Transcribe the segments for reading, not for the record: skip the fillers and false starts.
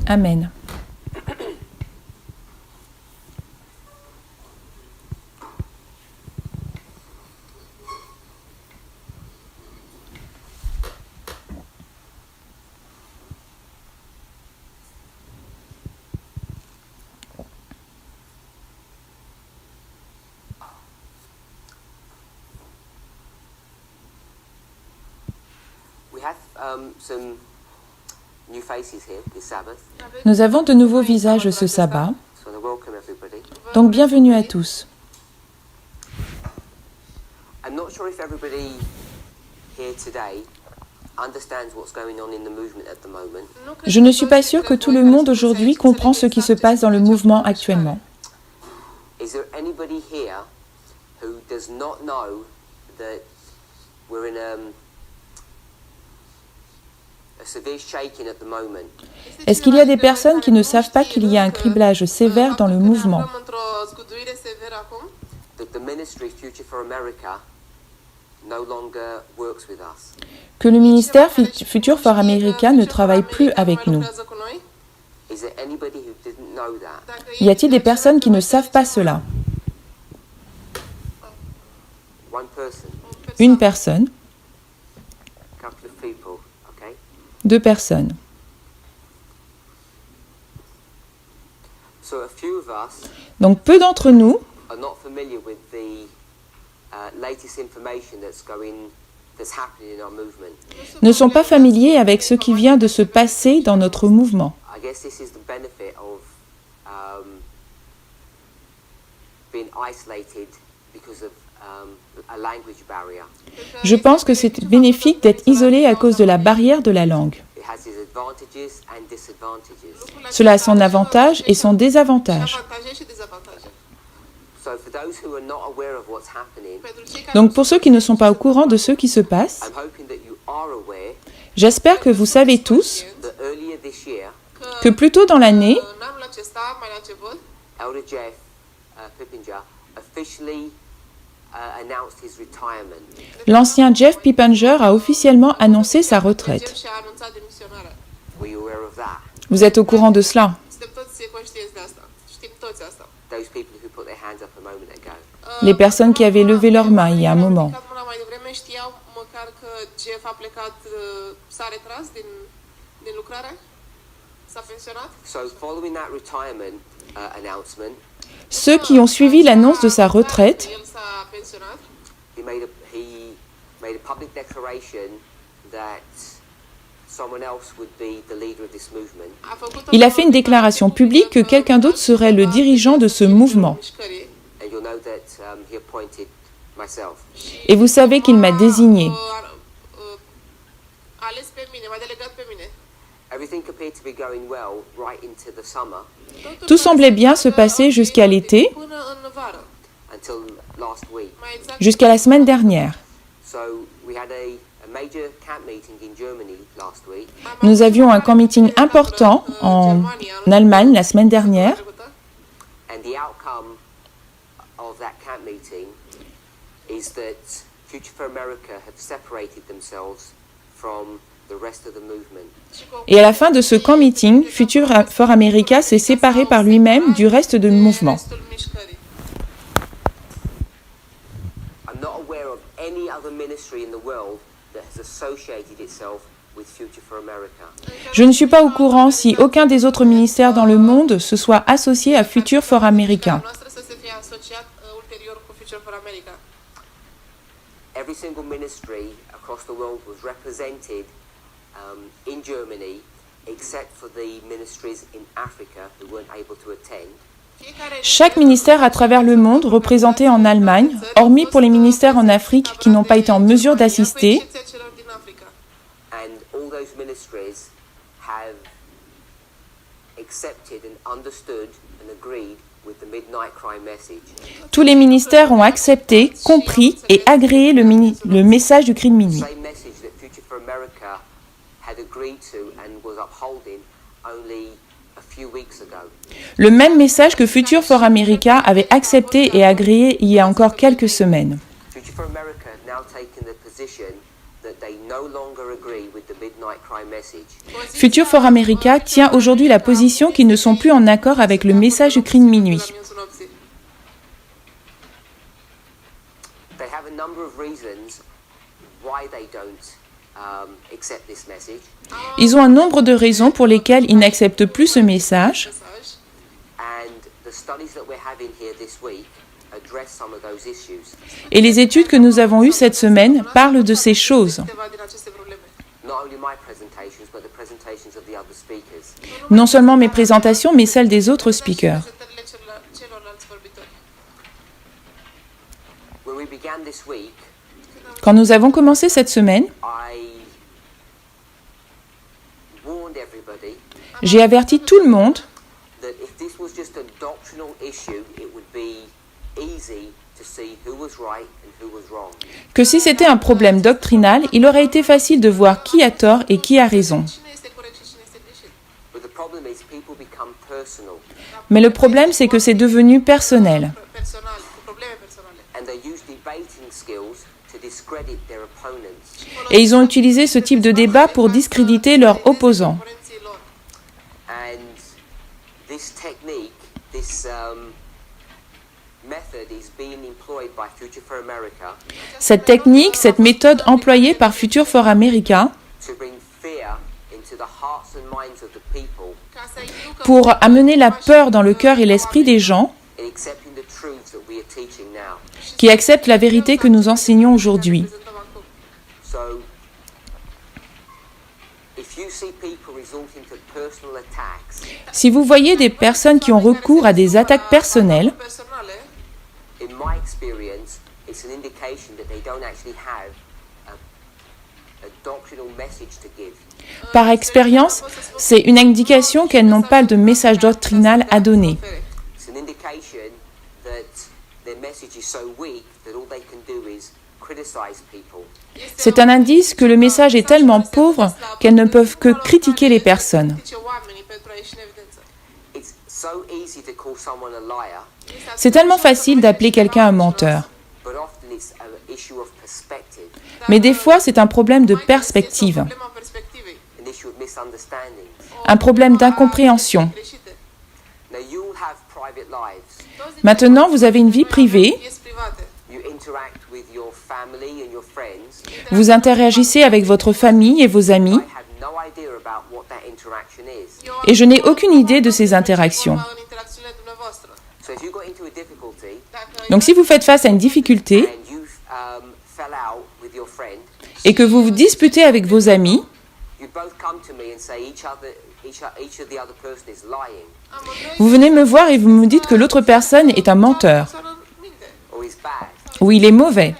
Amen. Nous avons de nouveaux visages ce sabbat, donc bienvenue à tous. Je ne suis pas sûre que tout le monde aujourd'hui comprend ce qui se passe dans le mouvement actuellement. Est-ce qu'il y a des personnes qui ne savent pas qu'il y a un criblage sévère dans le mouvement? Que le ministère Future for America ne travaille plus avec nous? Y a-t-il des personnes qui ne savent pas cela? Une personne. Deux personnes. Donc peu d'entre nous ne sont pas familiers avec ce qui vient de se passer dans notre mouvement. Je pense que c'est bénéfique d'être isolé à cause de la barrière de la langue. Cela a son avantage et son désavantage. Donc pour ceux qui ne sont pas au courant de ce qui se passe, j'espère que vous savez tous que plus tôt dans l'année, l'ancien Jeff Pippenger a officiellement annoncé sa retraite. Vous êtes au courant de cela? Les personnes qui avaient levé leurs mains il y a un moment. Ceux qui ont suivi l'annonce de sa retraite, il a fait une déclaration publique que quelqu'un d'autre serait le dirigeant de ce mouvement. Et vous savez qu'il m'a désigné. Tout semblait bien se passer jusqu'à l'été, jusqu'à la semaine dernière. Nous avions un camp meeting important en Allemagne la semaine dernière. Et à la fin de ce camp meeting, Future for America s'est séparé par lui-même du reste du mouvement. Je ne suis pas au courant si aucun des autres ministères dans le monde se soit associé à Future for America. Every single ministry across the world was represented in Germany, except for the ministries in Africa who weren't able to attend. Chaque ministère à travers le monde représenté en Allemagne, hormis pour les ministères en Afrique qui n'ont pas été en mesure d'assister. And all those ministries have accepted and understood and agreed. Tous les ministères ont accepté, compris et agréé le message du cri de minuit. Le même message que Future for America avait accepté et agréé il y a encore quelques semaines. Future for America tient aujourd'hui la position qu'ils ne sont plus en accord avec le message du cri de minuit. Ils ont un nombre de raisons pour lesquelles ils n'acceptent plus ce message. Et les études que nous avons eues cette semaine parlent de ces choses. Non seulement mes présentations, mais celles des autres speakers. Quand nous avons commencé cette semaine, j'ai averti tout le monde que si c'était un problème doctrinal, il aurait été facile de voir qui a tort et qui a raison. Mais le problème, c'est que c'est devenu personnel. Et ils ont utilisé ce type de débat pour discréditer leurs opposants. Cette technique, cette méthode employée par Future for America pour amener la peur dans le cœur et l'esprit des gens qui acceptent la vérité que nous enseignons aujourd'hui. Si vous voyez des personnes qui ont recours à des attaques personnelles, par expérience, c'est une indication qu'elles n'ont pas de message doctrinal à donner. C'est un indice que le message est tellement pauvre qu'elles ne peuvent que critiquer les personnes. C'est tellement facile d'appeler quelqu'un un menteur. Mais des fois, c'est un problème de perspective, un problème d'incompréhension. Maintenant, vous avez une vie privée. Vous interagissez avec votre famille et vos amis. Et je n'ai aucune idée de ces interactions. Donc si vous faites face à une difficulté et que vous vous disputez avec vos amis, vous venez me voir et vous me dites que l'autre personne est un menteur ou il est mauvais.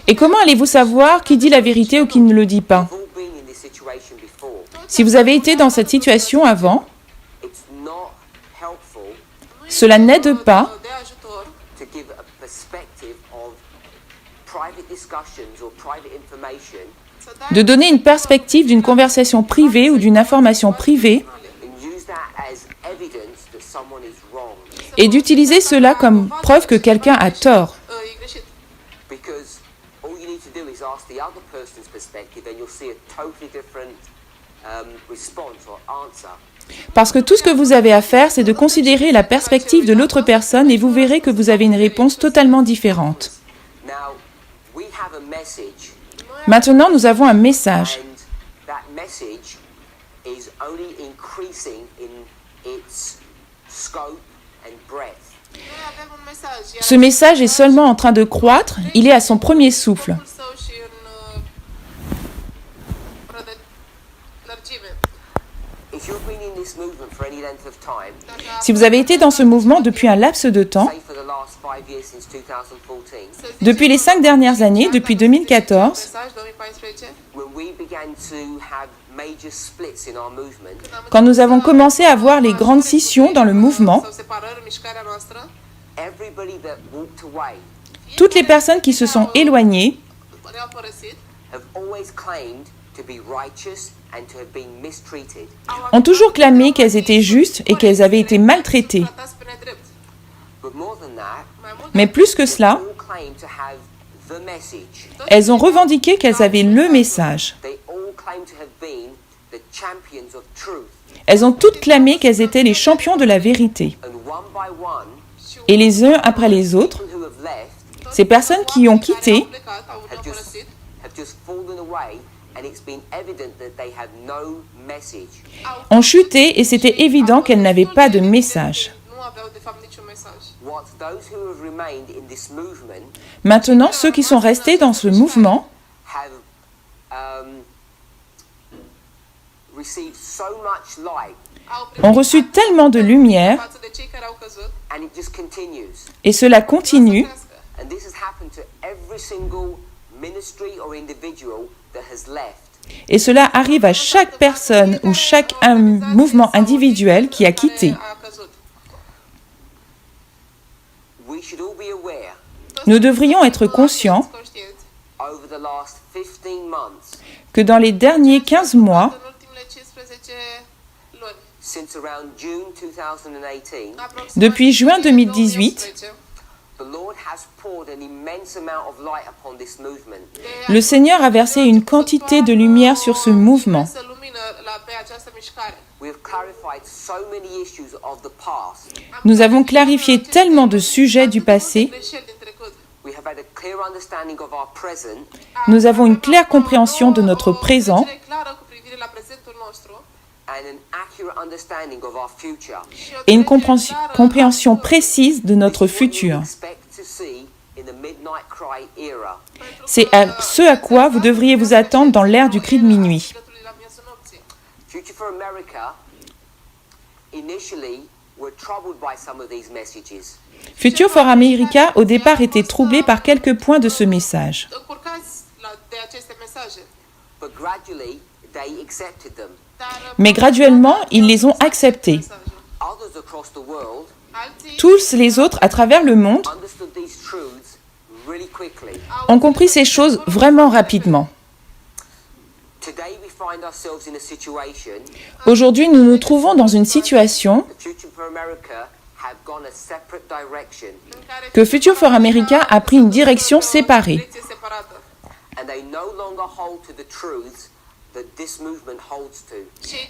Et comment allez-vous savoir qui dit la vérité ou qui ne le dit pas? Si vous avez été dans cette situation avant, cela n'aide pas de donner une perspective d'une conversation privée ou d'une information privée et d'utiliser cela comme preuve que quelqu'un a tort. Parce que tout ce que vous avez à faire, c'est de considérer la perspective de l'autre personne et vous verrez que vous avez une réponse totalement différente. Maintenant, nous avons un message. Ce message est seulement en train de croître, il est à son premier souffle. Si vous avez été dans ce mouvement depuis un laps de temps, depuis les 5 dernières années, depuis 2014, quand nous avons commencé à voir les grandes scissions dans le mouvement, toutes les personnes qui se sont éloignées ont toujours clamé qu'elles étaient justes et qu'elles avaient été maltraitées. Mais plus que cela, all claim to have the message. elles ont revendiqué qu'elles avaient le message. They all claim to have been the champions of truth. Elles ont toutes clamé qu'elles étaient les champions de la vérité. And one by one, Et les uns après les autres, people who have left ces personnes qui ont quitté have just fallen away, and it's been evident that they had no message. ont chuté et c'était évident qu'elles n'avaient pas de message. What those who have remained in this movement Maintenant, ceux qui sont restés dans ce mouvement have received so much light, ont reçu tellement de lumière and it just continues. et cela continue. And this has happened to every single ministry or individual that has left. Et cela arrive à chaque personne ou chaque mouvement individuel qui a quitté. We should all be aware, Nous devrions être conscients over the last 15 months, que dans les derniers 15 mois, since around June 2018, depuis juin 2018, the Lord has poured an immense amount of light upon this movement. le Seigneur a versé une quantité de lumière sur ce mouvement. We have clarified so many issues of the past. Nous avons clarifié tellement de sujets du passé. We have had a clear understanding of our present Nous avons une claire compréhension de notre présent and an accurate understanding of our future. et une compréhension précise de notre futur. Expect to see in the midnight cry era. C'est ce à quoi vous devriez vous attendre dans l'ère du cri de minuit. Future for America initially were troubled by some of these messages, Future for America, au départ, était troublé par quelques points de ce message. but gradually they accepted them. Mais graduellement, ils les ont acceptés. Others across the world Tous les autres, à travers le monde, understood these truths really quickly. ont compris ces choses vraiment rapidement. Today we find ourselves in a situation Aujourd'hui, nous nous trouvons dans une situation that Future for America have gone a separate direction, que Future for America a pris une direction séparée. and they no longer hold to the truths that this movement holds to.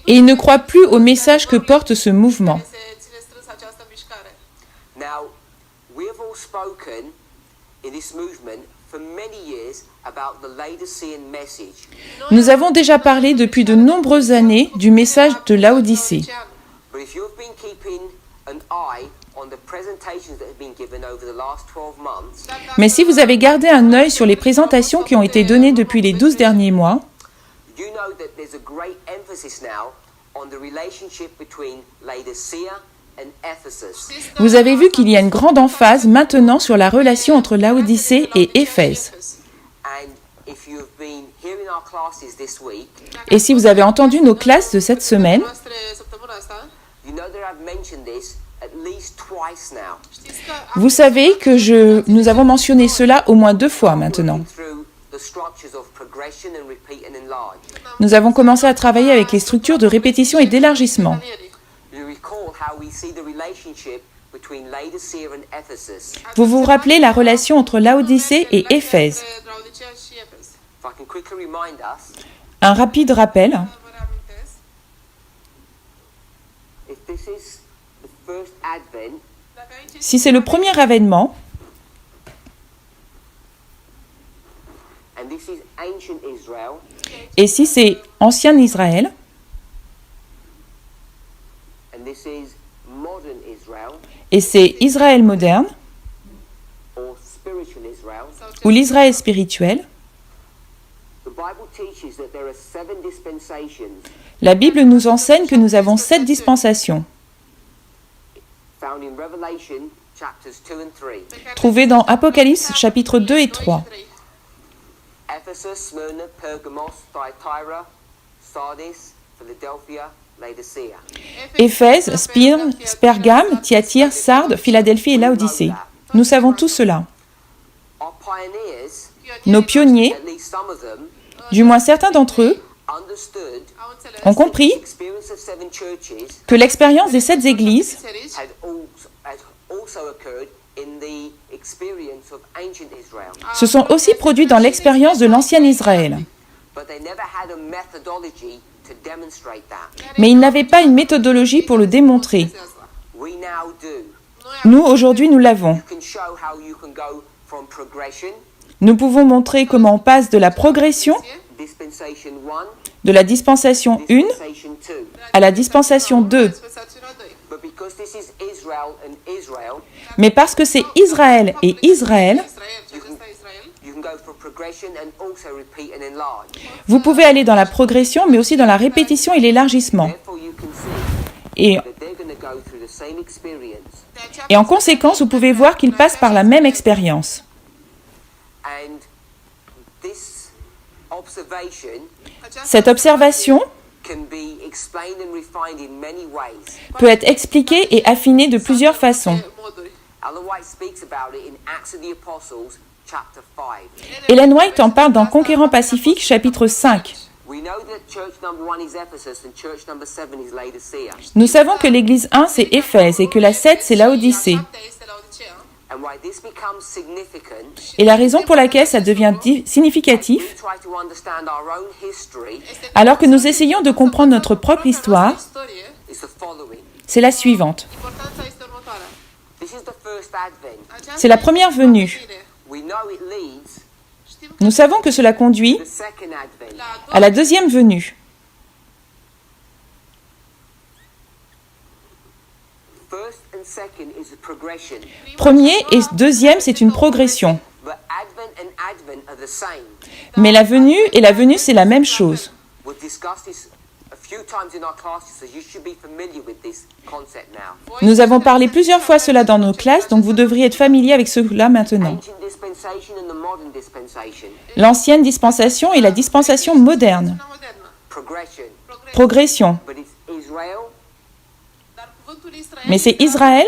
Et ils ne croient plus au message que porte ce mouvement. Now, we have all spoken in this movement for many years about the Laodicean message. Nous avons déjà parlé depuis de nombreuses années du message de Laodicée. But if you've been keeping an eye on the presentations that have been given over the last 12 months, Mais si vous avez gardé un œil sur les présentations qui ont été données depuis les 12 derniers mois, you know that there's a great emphasis now on the relationship between Laodicea and Ephesus. vous avez vu qu'il y a une grande emphase maintenant sur la relation entre Laodicée et Éphèse. And if you've been hearing our classes this week, Et si vous avez entendu nos classes de cette semaine, you know that I've mentioned this at least twice now. vous savez que nous avons mentionné cela au moins 2 fois maintenant. Through the structures of progression and repeat and enlarge. Nous avons commencé à travailler avec les structures de répétition et d'élargissement. You recall how we see the relationship between Laodicea and Ephesus. Vous vous rappelez la relation entre Laodicée et Éphèse. If I can quickly remind us, Un rapide rappel, if this is the first Advent, si c'est le premier avènement, and this is ancient Israel, et si c'est ancien Israël, and this is modern Israel, et c'est Israël moderne, or spiritual Israel, ou l'Israël spirituel, the Bible teaches that there are 7 dispensations la Bible nous enseigne que nous avons 7 dispensations, found in Revelation chapters 2 and 3. trouvées dans Apocalypse chapitres 2 et 3. Ephesus, Smyrna, Pergamos, Thyatira, Sardis, Philadelphia, Laodicea. Éphèse, Spirne, Pergame, Thyatire, Sardes, Philadelphie et Laodicée. Nous savons tout cela. Our pioneers, Nos pionniers, at least some of them, du moins certains d'entre eux, understood ont compris the experience of 7 churches que l'expérience des 7 églises had also occurred in the experience of ancient Israel. se sont aussi produits dans l'expérience de l'ancien Israël. But they never had a methodology to demonstrate that. Mais ils n'avaient pas une méthodologie pour le démontrer. We now do. Nous, aujourd'hui, nous l'avons. You can show how you can go from progression, Nous pouvons montrer comment on passe de la progression, dispensation 1, de la dispensation 1 dispensation 2. à la dispensation 2. But because this is Israel and Israel, Mais parce que c'est Israël et Israël, you can go for progression and also repeat and enlarge. vous pouvez aller dans la progression, mais aussi dans la répétition et l'élargissement. Therefore, you can see Et, that they're going to go through the same experience. et en conséquence, vous pouvez voir qu'ils passent par la même expérience. And this observation Cette observation can be explained and refined in many ways. peut être expliquée et affinée de plusieurs façons. Ellen White speaks about it in Acts of the Apostles, chapter 5. Ellen White en parle dans Conquérant Pacifique, chapitre 5. We know that church number 1 is Ephesus and church number 7 is Laodicea. Nous savons que l'église 1, c'est Éphèse et que la 7, c'est Laodicée. And why this becomes significant, Et la raison pour laquelle ça devient significatif, we try to understand our own history, alors que nous essayons de comprendre notre propre histoire, is the following. c'est la suivante. This is the first advent. C'est la première venue. We know it leads Nous savons que cela conduit to the second advent. à la deuxième venue. First and second is a progression. Premier et deuxième, c'est une progression. But advent and advent are the same. Mais la venue et la venue, c'est la même chose. We've discussed this a few times in our classes, so you should be familiar with this concept now. Nous avons parlé plusieurs fois cela dans nos classes, donc vous devriez être familier avec cela maintenant. Ancient dispensation and the modern dispensation. L'ancienne dispensation et la dispensation moderne. Progression. Progression. But it's Israel Mais c'est Israël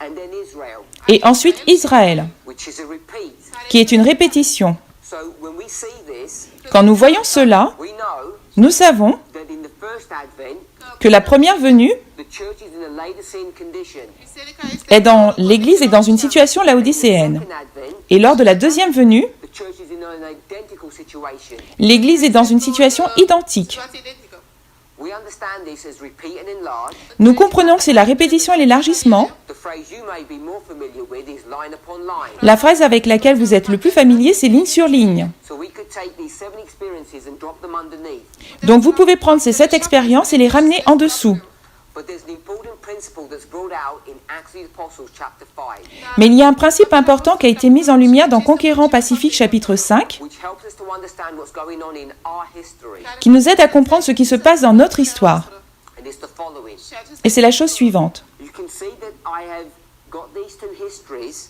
and then Israel, et ensuite Israël, which is a repeat. qui est une répétition. So when we see this, Quand nous voyons cela, we know nous savons that in the first advent, que la première venue the church is in a Laodicean condition. est dans l'Église est dans une situation laodicéenne. Second advent, Et lors de la deuxième venue, the church is in an identical situation. l'Église est dans une situation identique. We understand this as repeat and enlarge. Nous comprenons que c'est la répétition et l'élargissement. The phrase you may be more familiar with is line upon line. La phrase avec laquelle vous êtes le plus familier, c'est ligne sur ligne. So we could take these 7 experiences and drop them underneath. Donc vous pouvez prendre ces 7 expériences et les ramener en dessous. But there's an important principle that's brought out in Acts of the Apostles chapter 5, Mais il y a un principe important qui a été mis en lumière dans Conquérant Pacifique chapitre 5, which helps us to understand what's going on in our history. qui nous aide à comprendre ce qui se passe dans notre histoire. And it's the following. Et c'est la chose suivante. You can see that I have got these two histories,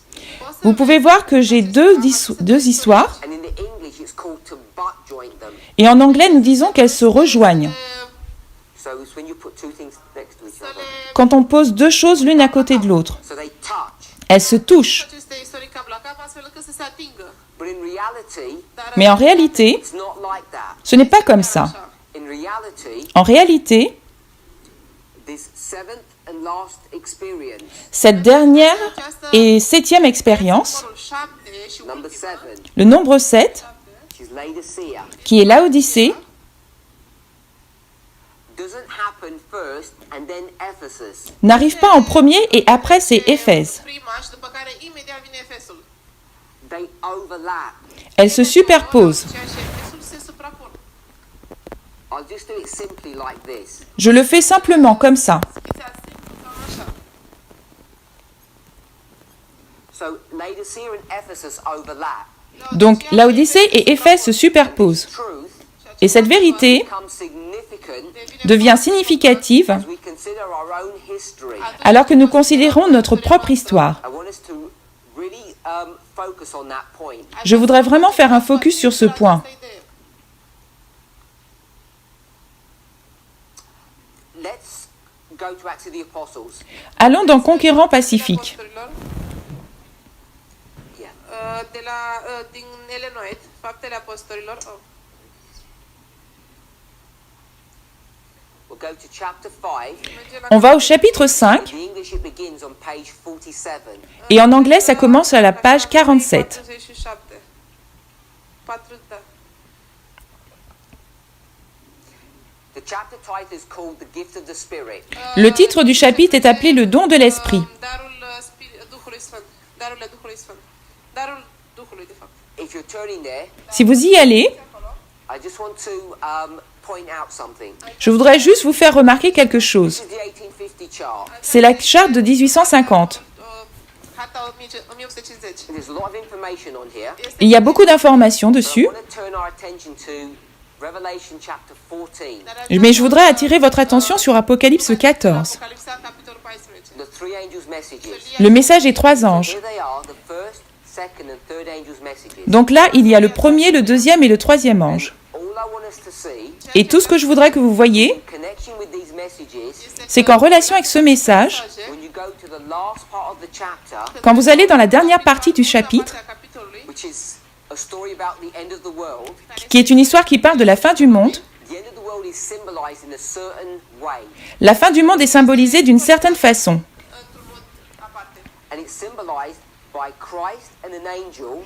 Vous pouvez voir que j'ai deux histoires, and in the English it's called to butt joint them. et en anglais nous disons qu'elles se rejoignent. So it's when you put two things next to each other. Quand on pose deux choses l'une à côté de l'autre, So they touch. elles se touchent. But in reality, Mais en réalité, it's not like that. ce n'est pas comme ça. In reality, En réalité, this seventh and last experience, cette dernière et 7e expérience, number 7, le nombre 7, which is Laodicea, qui est Laodicée, doesn't happen first and then Ephesus. n'arrive pas en premier et après c'est Éphèse. They overlap. Elles se superposent. I'll just do it simply like this. Je le fais simplement comme ça. So Laodicea and Ephesus overlap. Donc Laodicée et Éphèse se superposent. Truth Et cette vérité becomes significant devient significative as we consider our own history. alors que nous considérons notre propre histoire. I want us to really focus on that point. Je voudrais vraiment faire un focus sur ce point. Let's go to Acts of the Apostles. Allons dans Conquérant Pacifique. Yeah. Din Elenoit, Faptele Apostolilor. Well, go to chapter 5. On va au chapitre 5, In English, it begins on page 47. et en anglais, ça commence à la page 47. 47. 40, da. The chapter title is called The Gift of the Spirit. Le titre du chapitre est appelé le don de l'esprit. Darul Duhului Sfânt. Darurile Duhului Sfânt. Darul Duhului, de fapt. If you're turning there, Si vous y allez, I just want to point out something. je voudrais juste vous faire remarquer quelque chose. This is the 1850 chart. C'est la charte de 1850. Harta 1850. There's a lot of information on here. Il y a beaucoup d'informations But I dessus, want to turn our attention to Revelation chapter 14. mais je voudrais attirer votre attention sur Apocalypse 14. Apocalipsa, capitolul 14. The three angels' messages. Le message est 3 anges. Here they are, the first, second, and third angels' messages. Donc là, il y a le premier, le deuxième et le troisième ange. All I want us to see, Et tout ce que je voudrais que vous voyez, in connection with these messages, c'est qu'en relation avec ce message, when you go to the last part of the chapter, quand vous allez dans la dernière partie du chapitre, Capitolului, which is a story about the end of the world, qui est une histoire qui parle de la fin du monde, the end of the world is symbolized in a certain way. la fin du monde est symbolisée d'une certaine façon. într-un mod aparte. And it's symbolized by Christ and an angel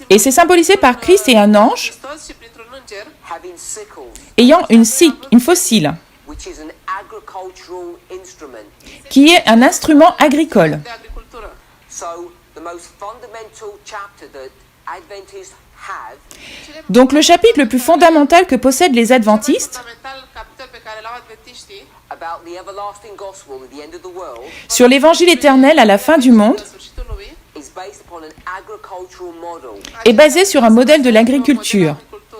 Et c'est symbolisé par Christ et un ange Hristos și printr-un înger having sickles, ayant une fossile, which is an agricultural instrument. qui est un instrument agricole. de agricultură. So the most fundamental chapter that Adventists have Donc le chapitre le plus fondamental que possèdent les adventistes Fundamental capitol pe care l-au adventiștii about the everlasting gospel at the end of the world sur l'évangile éternel à la fin du monde la sfârșitul lui is based upon an agricultural model. est basé sur un modèle de l'agriculture.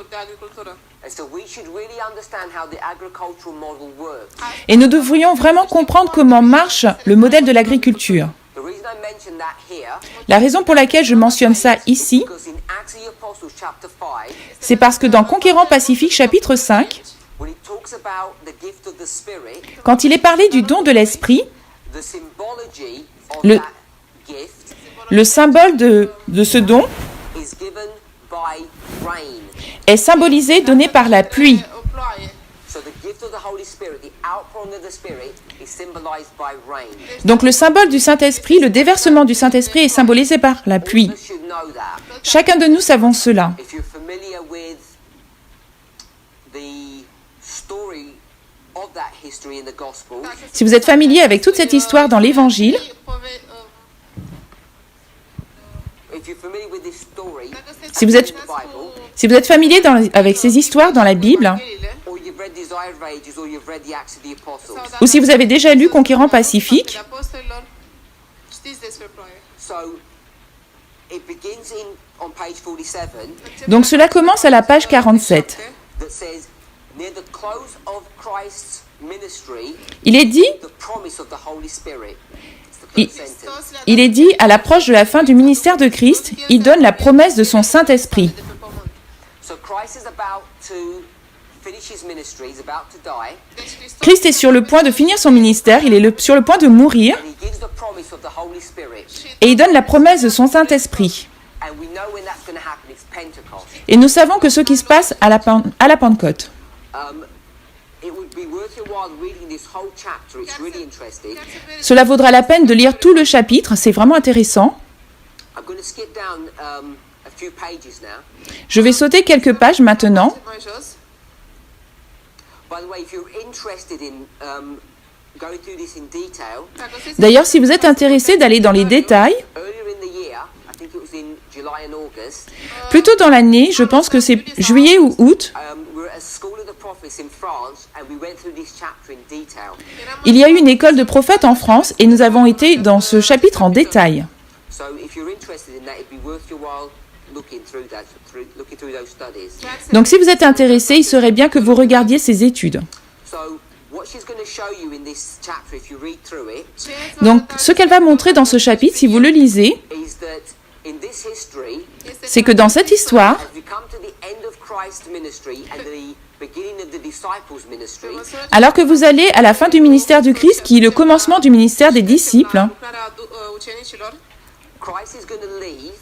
de agricultură. And so we should really understand how the agricultural model works. Et nous devrions vraiment comprendre comment marche le modèle de l'agriculture. The reason I mention that here, La raison pour laquelle je mentionne ça ici, because in Acts of the Apostles chapter 5, c'est parce que dans Conquérant Pacifique chapitre 5, when it talks about the gift of the Spirit, quand il est parlé du don de l'esprit, the symbology of Le- that gift le symbole de ce don is given by rain. est symbolisé, donné par la pluie. O ploaie. So the gift of the Holy Spirit, the outpouring of the Spirit, is symbolized by rain. Donc le symbole du Saint-Esprit, le déversement du Saint-Esprit est symbolisé par la pluie. All of us should know that. Chacun de nous savons cela. If you're familiar with the story of that history in the Gospel, Si vous êtes familier avec toute cette histoire dans l'Évangile, if you're familiar with this story, si vous êtes, in the Bible, si vous êtes familier avec ces histoires dans la Bible, or you've read Desire of Ages, or you've read the Acts of the Apostles, ou si vous avez déjà lu Conquérant Pacifique, Apostolilor, știți despre ploaie. so it begins on page 47 donc cela commence à la page 47. that says, near the close of Christ's ministry, Il est dit, the promise of the Holy Spirit. It's the Il- first sentence. il est dit, à l'approche de la fin du ministère de Christ, il donne la promesse de son Saint-Esprit. De pe pământ. So Christ is about to finish his ministry, he's about to die, Deci Hristos Christ est sur le point de finir son ministère, il est sur le point de mourir, and he gives the promise of the Holy Spirit. et il donne la promesse de son Saint-Esprit. And we know when that's going to happen, it's Pentecost. Et nous savons que ce qui se passe à la Pentecôte. It would be worth your while reading this whole chapter, it's really interesting. Cela vaudra la peine de lire tout le chapitre, c'est vraiment intéressant. I'm going to skip down a few pages now. Je vais sauter quelques pages maintenant. mai jos. By the way, if you're interested in going through this in detail, Dacă vreți să D'ailleurs, si vous êtes intéressé d'aller dans les détails, earlier in the year, I think it was in July and August, plutôt dans l'année, je pense que c'est juillet ou août, we were at a School of the Prophets in France, and we went through this chapter in detail. il y a eu une école de prophètes en France et nous avons été dans ce chapitre en détail. So if you're interested in that, it'd be worth your while looking through those studies. Donc si vous êtes intéressé, il serait bien que vous regardiez ces études. So what she's going to show you in this chapter, if you read through it, Donc ce qu'elle va montrer dans ce chapitre, si vous le lisez, is that in this history, c'est que dans cette histoire, as we come to the end of Christ's ministry and the beginning of the disciples' ministry, alors que vous allez à la fin du ministère du Christ, qui est le commencement du ministère des disciples, lucrarea ucenicilor, Christ is going to leave,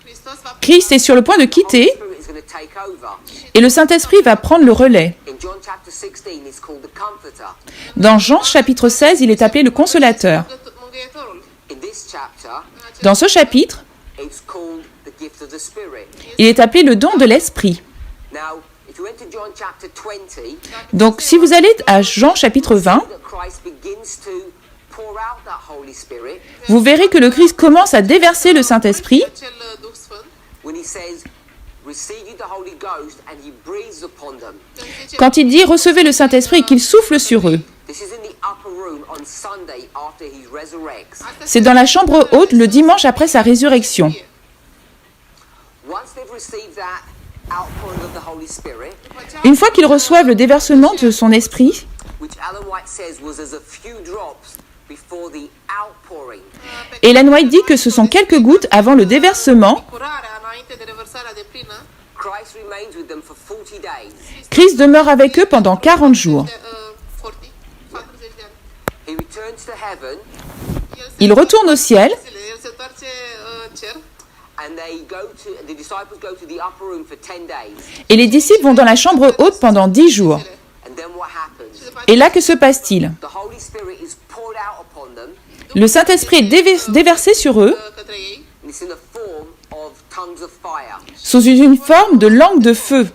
Hristos va Christ est sur le point de the Holy quitter Spirit is going to take over. et le Saint-Esprit va prendre le relais. In John chapter 16 is called the Comforter. Dans Jean chapitre 16, il est appelé le consolateur. Mângâietorul. In this chapter, Dans ce chapitre, it's called the gift of the Spirit. il est appelé le don de l'esprit. Now, if you went to John chapter 20, Donc si vous allez à Jean chapitre 20, that Christ begins to pour out that Holy Spirit vous verrez que le Christ commence à déverser le Saint-Esprit Acel Duh Sfânt. when he says, receive you the Holy Ghost, and he breathes upon them. quand il dit « Recevez le Saint-Esprit » et qu'il souffle sur eux. This is in the upper room on Sunday after he resurrects. C'est dans la chambre haute le dimanche après sa résurrection. Once they've received that outpouring of the Holy Spirit, Une fois qu'ils reçoivent le déversement de son esprit, which Ellen White says was as a few drops before the outpouring, Ellen White dit que ce sont quelques gouttes avant le déversement, Curarea înainte de revărsarea deplină. Christ remains with them for 40 days. Christ demeure avec eux pendant 40 jours. 40 de ani. He returns to heaven, Il retourne au ciel El se întoarce în cer. and the disciples go to the upper room for 10 days. et les disciples vont dans la chambre haute pendant 10 jours. And then what happens? Et là, que se passe-t-il? The Holy Spirit is poured out upon them, Le Saint-Esprit est déversé sur eux Către ei. and it's in the form of tongues of fire. sous une forme de langue de feu.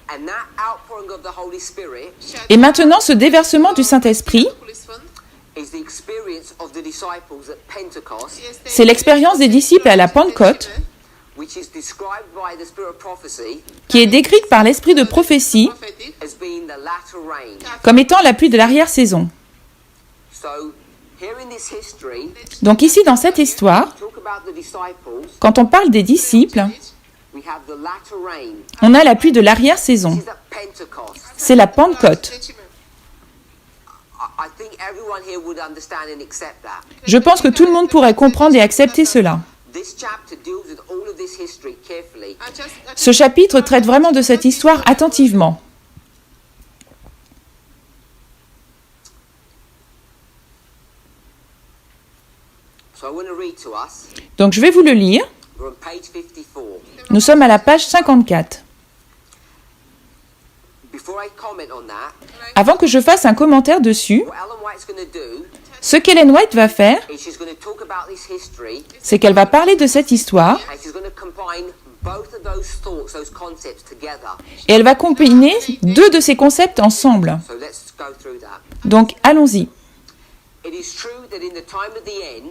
And that outpouring of the Holy Spirit Et maintenant, ce déversement du Saint-Esprit, Duhului Sfânt is the experience of the disciples at Pentecost, este c'est l'expérience des disciples à la Pentecôte, which is described by the Spirit of prophecy qui est décrite par l'esprit de prophétie profetic. as being the latter rain. comme étant la pluie de l'arrière-saison. So, here in this history, Donc ici, dans cette histoire, talk about the disciples, quand on parle des disciples, we have the latter rain. on a la pluie de l'arrière-saison. This is at Pentecost. C'est la Pentecôte. Decime. I think everyone here would understand and accept that. Je pense que tout le monde pourrait comprendre et accepter cela. This chapter deals with all of this history carefully. Ce chapitre traite vraiment de cette histoire attentivement. So I want to read to us. Donc je vais vous le lire. We're on page 54. Nous sommes à la page 54. Before I comment on that, Avant que je fasse un commentaire dessus, what Ellen White's going to do ce qu'Ellen White va faire, is she's going to talk about this history, c'est qu'elle va parler de cette histoire and she's going to combine both of those thoughts, those concepts together. et elle va combiner deux de ces concepts ensemble. So let's go through that. Donc allons-y. It is true that in the time of the end,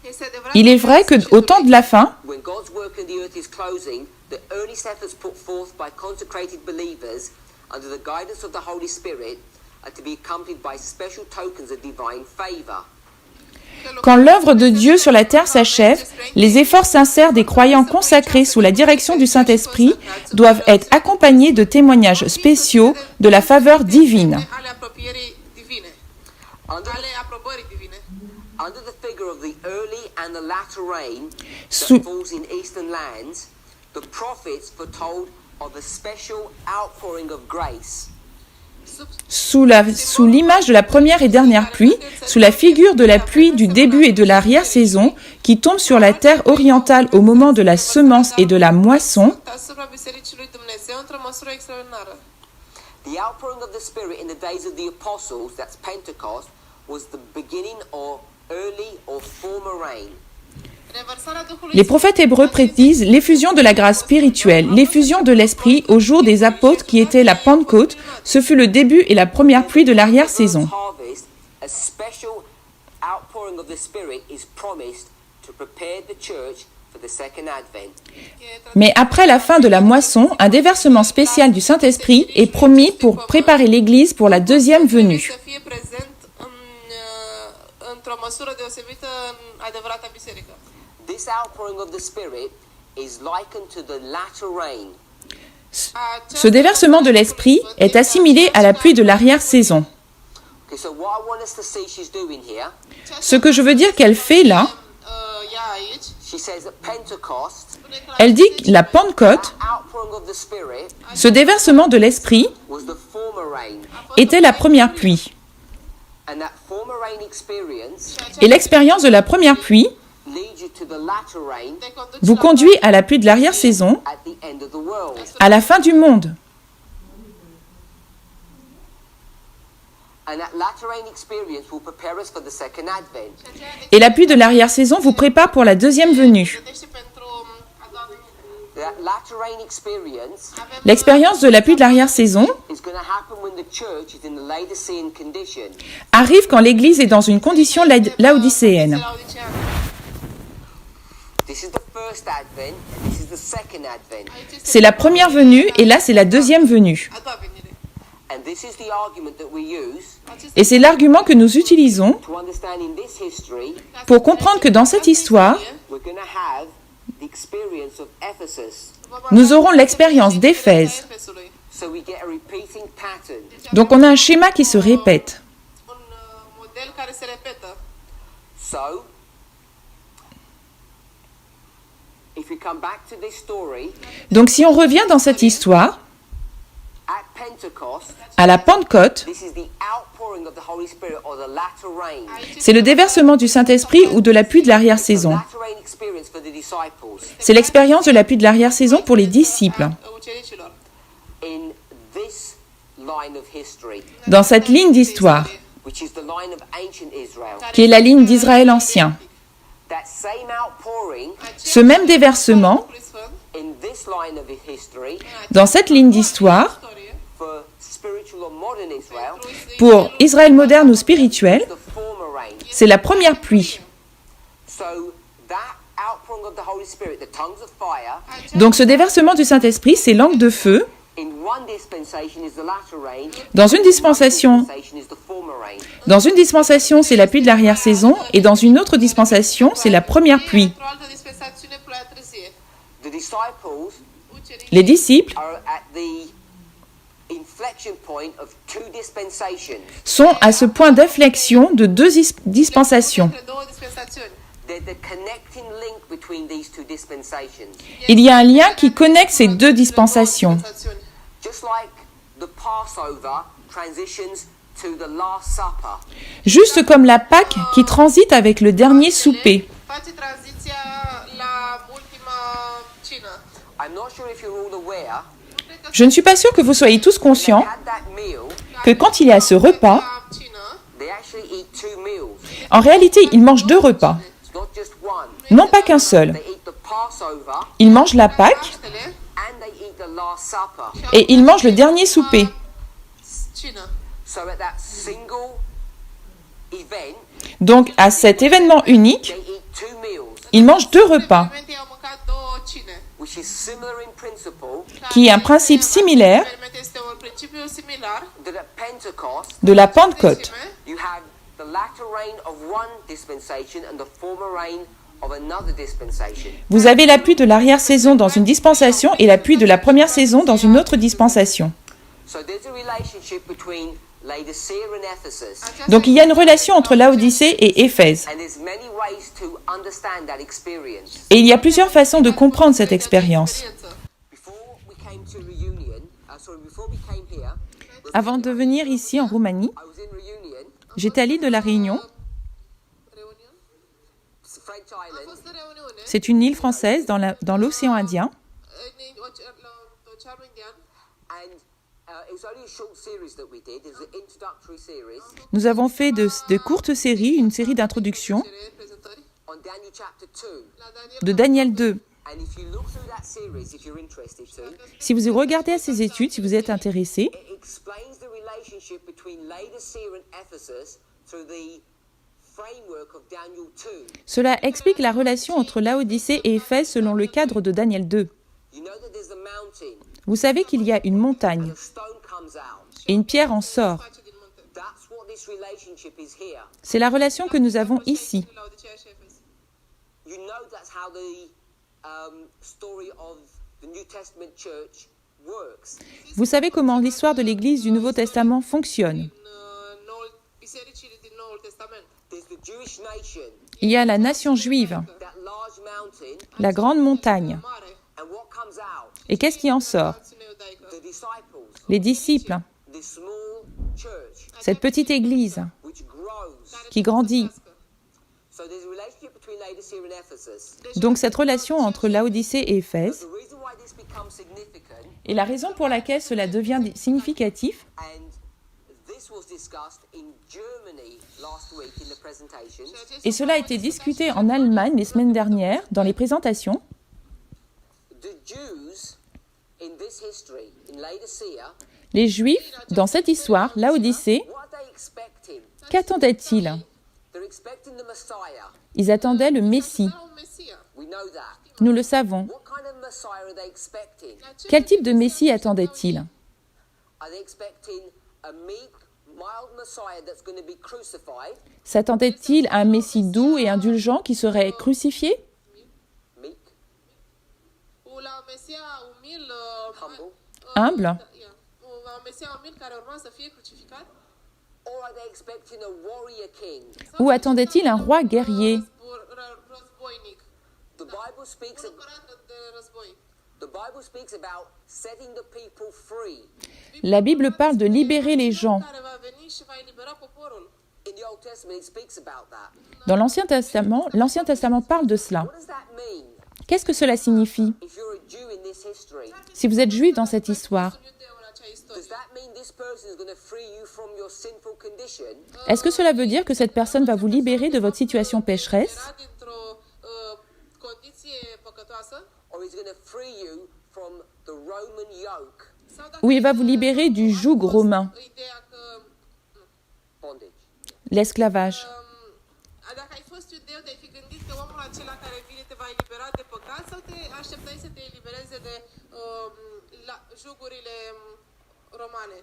Este adevărat Il est vrai qu'au temps de la fin, when God's work in the earth is closing, the earnest efforts put forth by consecrated believers under the guidance of the Holy Spirit are to be accompanied by special tokens of divine favor. quand l'œuvre de Dieu sur la terre s'achève, les efforts sincères des croyants consacrés sous la direction du Saint-Esprit doivent être accompagnés de témoignages spéciaux de la faveur divine. ale apropierii divine. Under, Ale aprobării divine. under the figure of the early and the latter rain Sous- that falls in eastern lands, the prophets foretold of a special outpouring of grace. Sub Sous l'image de la première et dernière pluie, sous la figure de la pluie du début et de l'arrière-saison qui tombe sur la terre orientale au moment de la semence et de la moisson, asupra Bisericii lui Dumnezeu într-o măsură extraordinară. The outpouring of the Spirit in the days of the apostles, that's Pentecost, was the beginning or early or former rain. Revărsarea Duhului les prophètes hébreux prédisent l'effusion de la grâce spirituelle, l'effusion de l'Esprit au jour des apôtres qui était la Pentecôte. Ce fut le début et la première pluie de l'arrière-saison. Harvest, a special outpouring of the Spirit is promised to prepare the church for the second advent. Mais après la fin de la moisson, un déversement spécial du Saint-Esprit est promis pour préparer l'Église pour la deuxième venue. să fie prezent într-o măsură deosebită în adevărata biserică. This outpouring of the Spirit is likened to the latter rain. Ce déversement de l'Esprit est assimilé à la pluie de l'arrière-saison. Okay, so what I want us to see she's doing here, Ce que je veux dire qu'elle fait là, Ea aici she says at Pentecost, spune că elle dit que la Pentecôte, outpouring of the Spirit ce déversement de l'Esprit, was the former rain. était la première pluie. And that former rain experience Et l'expérience de la première pluie leads you to the latter rain te conduce vous conduit à la pluie de l'arrière-saison, at the end of the world. à la fin du monde. And that latter rain experience will prepare us for the second advent. Et la pluie de l'arrière-saison vous prépare pour la deuxième venue. Pregătește pentru a doua venire. That latter rain experience L'expérience de la pluie de l'arrière-saison is going to happen when the church is in the Laodicean condition. arrive quand l'Église est dans une condition laodicéenne. Laodicean. This is the first advent, and this is the second advent. Aici este C'est la première venue et là c'est la deuxième venue. a doua venire. And this is the argument that we use Et c'est l'argument que nous utilisons to understand in this history, pour comprendre que dans cette histoire, we're going to have the experience of Ephesus. nous aurons l'expérience d'Éphèse. Efesului. So we get a repeating pattern. Donc on a un schéma qui se répète. Un model care se repetă. So, if we come back to this story, Donc si on revient dans cette histoire, at Pentecost, à la Pentecôte, this is the outpouring of the Holy Spirit or the latter rain. c'est le déversement du Saint-Esprit ou de la pluie de The l'arrière-saison. latter rain experience for the disciples. C'est l'expérience de la pluie de l'arrière-saison pour les disciples. Ucenicilor. In this line of history, Dans cette ligne d'histoire, which is the line of ancient Israel, qui est la ligne d'Israël ancien, that same outpouring ce même déversement, Duhului Sfânt, in this line of history dans cette ligne d'histoire, istorie, for spiritual or modern Israel, pour Israël moderne ou spirituel, the former rain. c'est la première pluie. So that outpouring of the Holy Spirit, the tongues of fire, Donc ce déversement du Saint-Esprit, c'est langue de feu. in one dispensation is the latter rain. Dans une dispensation, Dispensation is the former rain. dans une dispensation, c'est la pluie de l'arrière-saison, et dans une autre dispensation, c'est la première pluie. într-o altă dispensațiune, ploaia târzie. The disciples Ucenicii Les disciples are at the inflection point of two dispensations. sont à ce point d'inflexion de deux dispensations. între două dispensațiuni. They're the connecting link between these two dispensations. Il y a un lien qui connecte ces deux dispensations. Dispensațiuni. Just like the Passover transitions to the Last Supper. Juste comme la Pâque qui transite avec le dernier souper. Face tranziția la ultima cină. I'm not sure if you're all aware, Je ne suis pas sûre que vous soyez tous conscients had that meal, que quand il y a ce repas, La cină, they actually eat two meals. en réalité, ils mangent deux repas. It's not just one. Non pas qu'un seul. They eat the Passover Ils mangent la Pâque Paștele and they eat the Last Supper. et ils mangent le dernier souper. cină. So at that single event, Donc à cet événement unique, they eat two meals, ils mangent deux repas, Experimentii au mâncat două cine. which is similar in principle qui est un principe similaire Experimentul este un principiu similar. that at Pentecost de la Pentecôte. you have the latter rain of one dispensation and the former rain of another dispensation. Vous avez la pluie de l'arrière-saison dans une dispensation et la pluie de la première saison dans une autre dispensation. So there's a relationship between Laodicea and Ephesus, Donc il y a une relation entre Laodicée et Éphèse. and there's many ways to understand that experience. Et il y a plusieurs façons de comprendre cette expérience. Before we came to Reunion, before we came here, Avant de venir ici en Roumanie, I was in Reunion, j'étais à l'île de la Réunion. Reuniune? it's a French Am island, fost în reuniune C'est une île française dans l'océan Indien. în Oceanul Indian. and it was only a short series that we did. It was an introductory series Nous avons fait de courtes séries, une série d'introductions Prezentări on Daniel chapter 2. la Daniel. de Daniel 2. And if you look through that series, if you're interested to, Si vous regardez à ces études, si vous êtes intéressé, it explains the relationship between Laodicea and Ephesus through the framework of Daniel 2. cela explique la relation entre Laodicée et Éphèse selon le cadre de Daniel 2. You know that there's a mountain, Vous savez qu'il y a une montagne a stone comes out. et une pierre en sort. Face din munte. That's what this relationship is here. C'est la relation que nous avons ici. Laodicea și Efes. You know that's how the story of the New Testament church works. Vous savez comment l'histoire de l'Église du Nouveau Testament fonctionne. În bisericile din Noul Testament. There's the Jewish nation, Il y a la nation juive, that large mountain, la grande montagne. Mare. and what comes out? Et qu'est-ce qui en sort? Națiune iudaică. The disciples, Les disciples, this small church cette petite Église which grows. qui grandit. So there's a relationship between Laodicea and Ephesus. Donc cette relation entre Laodicée et Éphèse, The reason why this becomes significant, et la raison pour laquelle cela devient significatif, and this This was discussed in Germany last week in the presentations. Et cela a été discuté en Allemagne les semaines dernières dans les présentations. The Jews in this history, in Laodicea, Les Juifs, dans cette histoire, Laodicée, what are they expecting? qu'attendaient-ils? They're expecting the Messiah. Ils attendaient le Messie. Era un Mesia. We know that. Nous le savons. What kind of Messiah are they expecting? Quel type de Messie attendaient-ils? Are they expecting a meek, mild Messiah that's going to be crucified? S'attendaient-ils à un Messie doux et indulgent qui serait crucifié? Meek, Ou la un Mesia umil, humble? Humble? un Mesia umil care urma să fie crucificat? Or are they expecting a warrior king? Ou attendaient-ils un roi guerrier? Războinic. The Bible speaks Un împărat de război. The Bible speaks about setting the people free. La Bible parle de libérer les gens. Care va veni și va elibera poporul. In the Old Testament, it speaks about that. Dans l'Ancien Testament parle de cela. What does that mean? Qu'est-ce que cela signifie? If you're a Jew in this history, Si vous êtes juif dans cette histoire, Sunt iudeu în acea istorie. does that mean this person is going to free you from your sinful condition? est-ce que cela veut dire que cette personne va vous libérer de votre situation pécheresse? Era dintr-o condiție păcătoasă Or is going to free you from the Roman yoke, sau dacă Ou il va vous libérer du joug romain, ideea că bondage? l'esclavage? dacă ai fost iudeu, te-ai fi gândit că omul acela care vine te va elibera de păcat sau te așteptai să te elibereze de jugurile romane?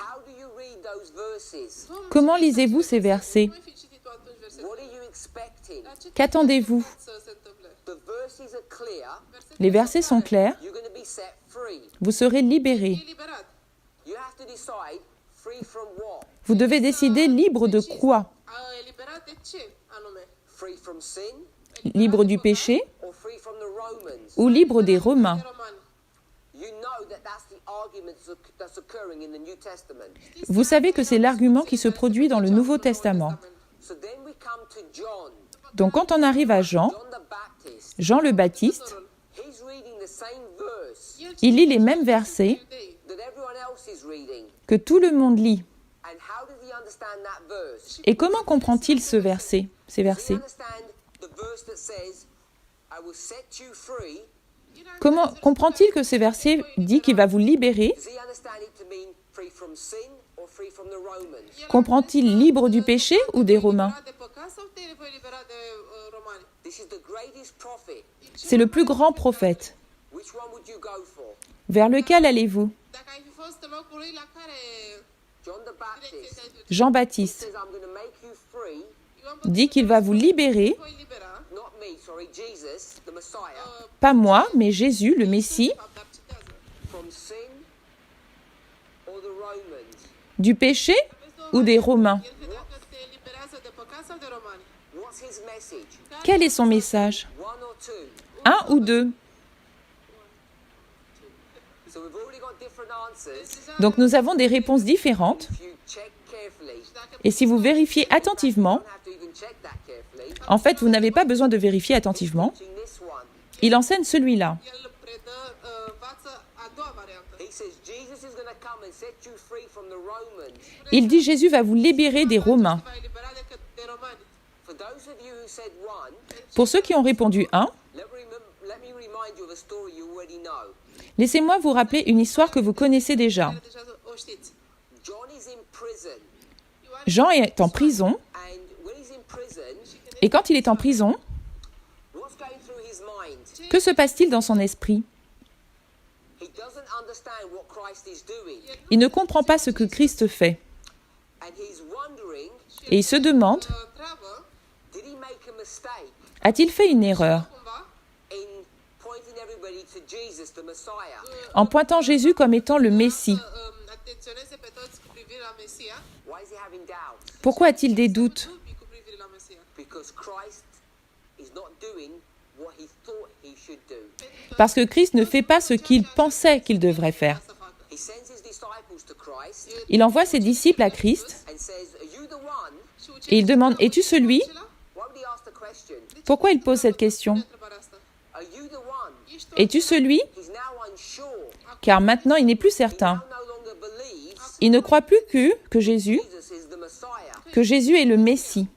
How do you read those verses? Comment lisez-vous ces versets? Nu ai fi citit tu atunci versetul. What are you expecting? Dar ce Qu'attendez-vous? să se întâmple? The verses are clear. Les versets sont clairs. You're going to be set free. Vous serez libérés. Eliberat. You have to decide free from what? Vous devez décider libre de quoi? Eliberat de ce anume? Free from sin Libre du péché or free from the Romans? ou libre des Romains? De romani. You know that that's the argument that's occurring in the New Testament. Vous savez que c'est l'argument qui se produit dans le Nouveau Testament. So then we come to John. Donc quand on arrive à John the Baptist. Jean le Baptiste, He's reading the same verse il lit les mêmes versets that everyone else is reading. que tout le monde lit. And how does he understand that verse? Et comment comprend-il ces Does he versets? understand the verse that says, I will set you free? Comment comprend-il que ces versets dit qu'il va vous libérer? Does he understand it to mean free from sin or free from the Romans? Comprend-il libre du péché ou des Romains? De păcat sau te voi elibera de romani? This is the greatest prophet. C'est le plus grand prophète. Which one would you go for? Vers lequel allez-vous? Dacă ai fi fost în locul lui, la care John the direcție Baptist te-ai duce? Jean-Baptiste says, I'm going to make you free. Ioan dit qu'il va vous libérer, voi elibera, Not me, sorry, Jesus, the Messiah, pas moi, mais Jésus, le Messie, de fapt, dar citează. from sin or the Romans. du péché ou des Romains? El credea că te eliberează de păcat sau de romani? What's his message? Quel est son message? One or two? Un ou deux? So we've already got different answers. Donc nous avons des réponses différentes. If you check carefully, Et si vous vérifiez attentivement, you don't have to even check that carefully. en fait, vous n'avez pas besoin de vérifier attentivement. Teaching this one. Il enseigne celui-là. El predă, învață a doua variantă. He says Jesus is going to come and set you free from the Romans. Il dit Jésus va vous libérer des Romains. Te va elibera de romani. For those of you who said one, Pour ceux qui ont répondu 1, let me remind you of a story you already know. laissez-moi vous rappeler une histoire que vous connaissez déjà. Care deja o știți. John is in prison, Jean est en prison, and when he's in prison, et quand il est en prison, what's going through his mind? que se passe-t-il dans son esprit? He doesn't understand what Christ is doing, Il ne comprend pas ce que Christ fait. and he's wondering, Et il se demande, Întreabă, did he make a mistake a-t-il fait une erreur cumva, in pointing everybody to Jesus, the Messiah? en pointant Jésus comme étant le Messie? atenționeze pe toți cu privire la Mesia? Why is he having doubts? Pourquoi a-t-il des doutes? Dubii cu privire la Mesia. Because Christ is not doing what he thought he should do. Parce que Christ ne fait pas ce qu'il pensait qu'il devrait faire. Să facă. He sends his disciples to Christ Il envoie ses disciples à Christ and says, are you the one? et il demande, es-tu celui? Why would he ask the question? Pourquoi il pose cette question? Întrebarea asta. Are you the one? Es-tu celui? He's now unsure. Car maintenant il n'est plus certain. Now no longer believes Ils ne croient plus que Jésus est le Messie,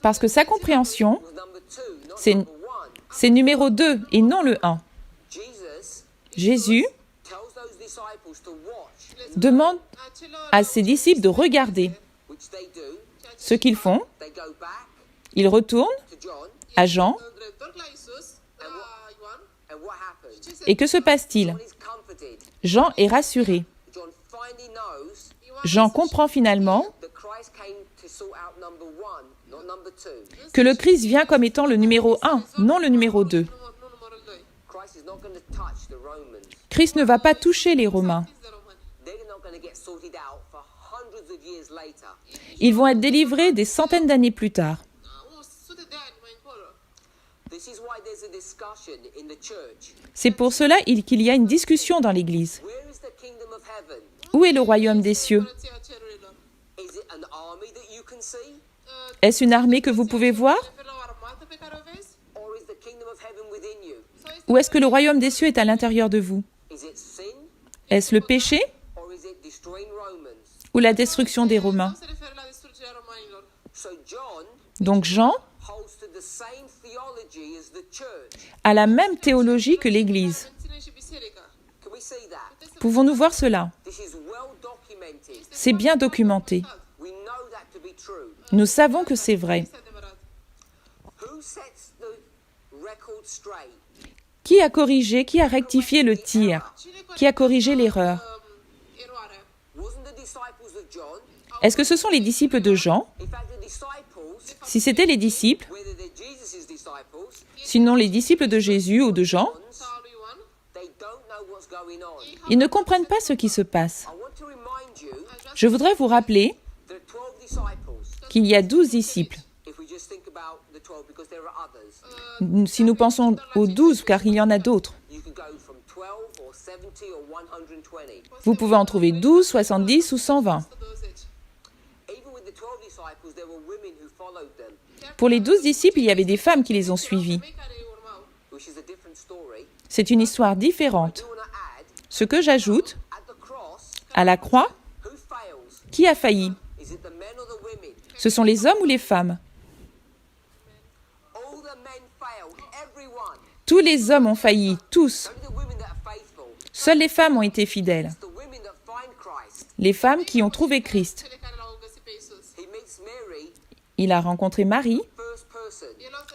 parce que sa compréhension, c'est numéro 2 et non le 1. Jésus demande à ses disciples de regarder ce qu'ils font. Ils retournent à Jean. Et que se passe-t-il? Jean est rassuré. Jean comprend finalement que le Christ vient comme étant le numéro 1, non le numéro 2. Christ ne va pas toucher les Romains. Ils vont être délivrés des centaines d'années plus tard. C'est pour cela qu'il y a une discussion dans l'Église. Où est le royaume des cieux? Est-ce une armée que vous pouvez voir? Ou est-ce que le royaume des cieux est à l'intérieur de vous? Est-ce le péché ou la destruction des Romains? Donc Jean a la même théologie que l'Église. Pouvons-nous voir cela? C'est bien documenté. Nous savons que c'est vrai. Qui a corrigé, qui a rectifié le tir? Qui a corrigé l'erreur? Est-ce que ce sont les disciples de Jean? Si c'était les disciples, sinon les disciples de Jésus ou de Jean, ils ne comprennent pas ce qui se passe. Je voudrais vous rappeler qu'il y a 12 disciples. Si nous pensons aux 12, car il y en a d'autres. Vous pouvez en trouver 12, 70 ou 120. Pour les 12 disciples, il y avait des femmes qui les ont suivis. C'est une histoire différente. Ce que j'ajoute, à la croix, qui a failli? Ce sont les hommes ou les femmes? Tous les hommes ont failli, tous. Seules les femmes ont été fidèles. Les femmes qui ont trouvé Christ. Il a rencontré Marie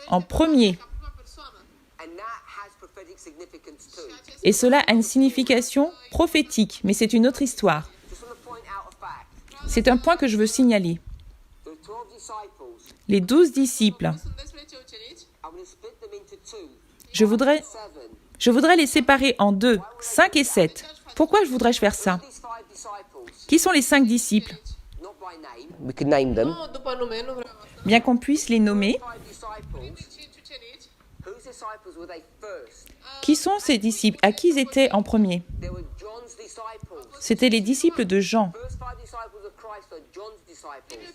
en premier. Et cela a une signification prophétique, mais c'est une autre histoire. C'est un point que je veux signaler. Les 12 disciples, je voudrais les séparer en deux, 5 et 7. Pourquoi voudrais-je faire ça? Qui sont les 5 disciples? We could name them. Bien qu'on puisse les nommer. Qui sont ces disciples? À qui ils étaient en premier? C'était les disciples de Jean.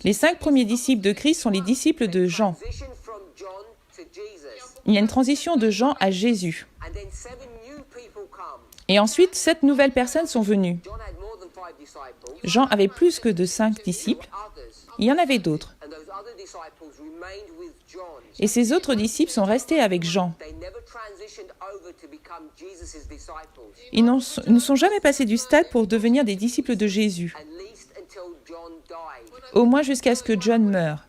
Les 5 premiers disciples de Christ sont les disciples de Jean. Il y a une transition de Jean à Jésus. Et ensuite, 7 nouvelles personnes sont venues. Jean avait plus que de 5 disciples. Il y en avait d'autres. Et ces autres disciples sont restés avec Jean. Ils ne sont jamais passés du stade pour devenir des disciples de Jésus. Au moins jusqu'à ce que John meure.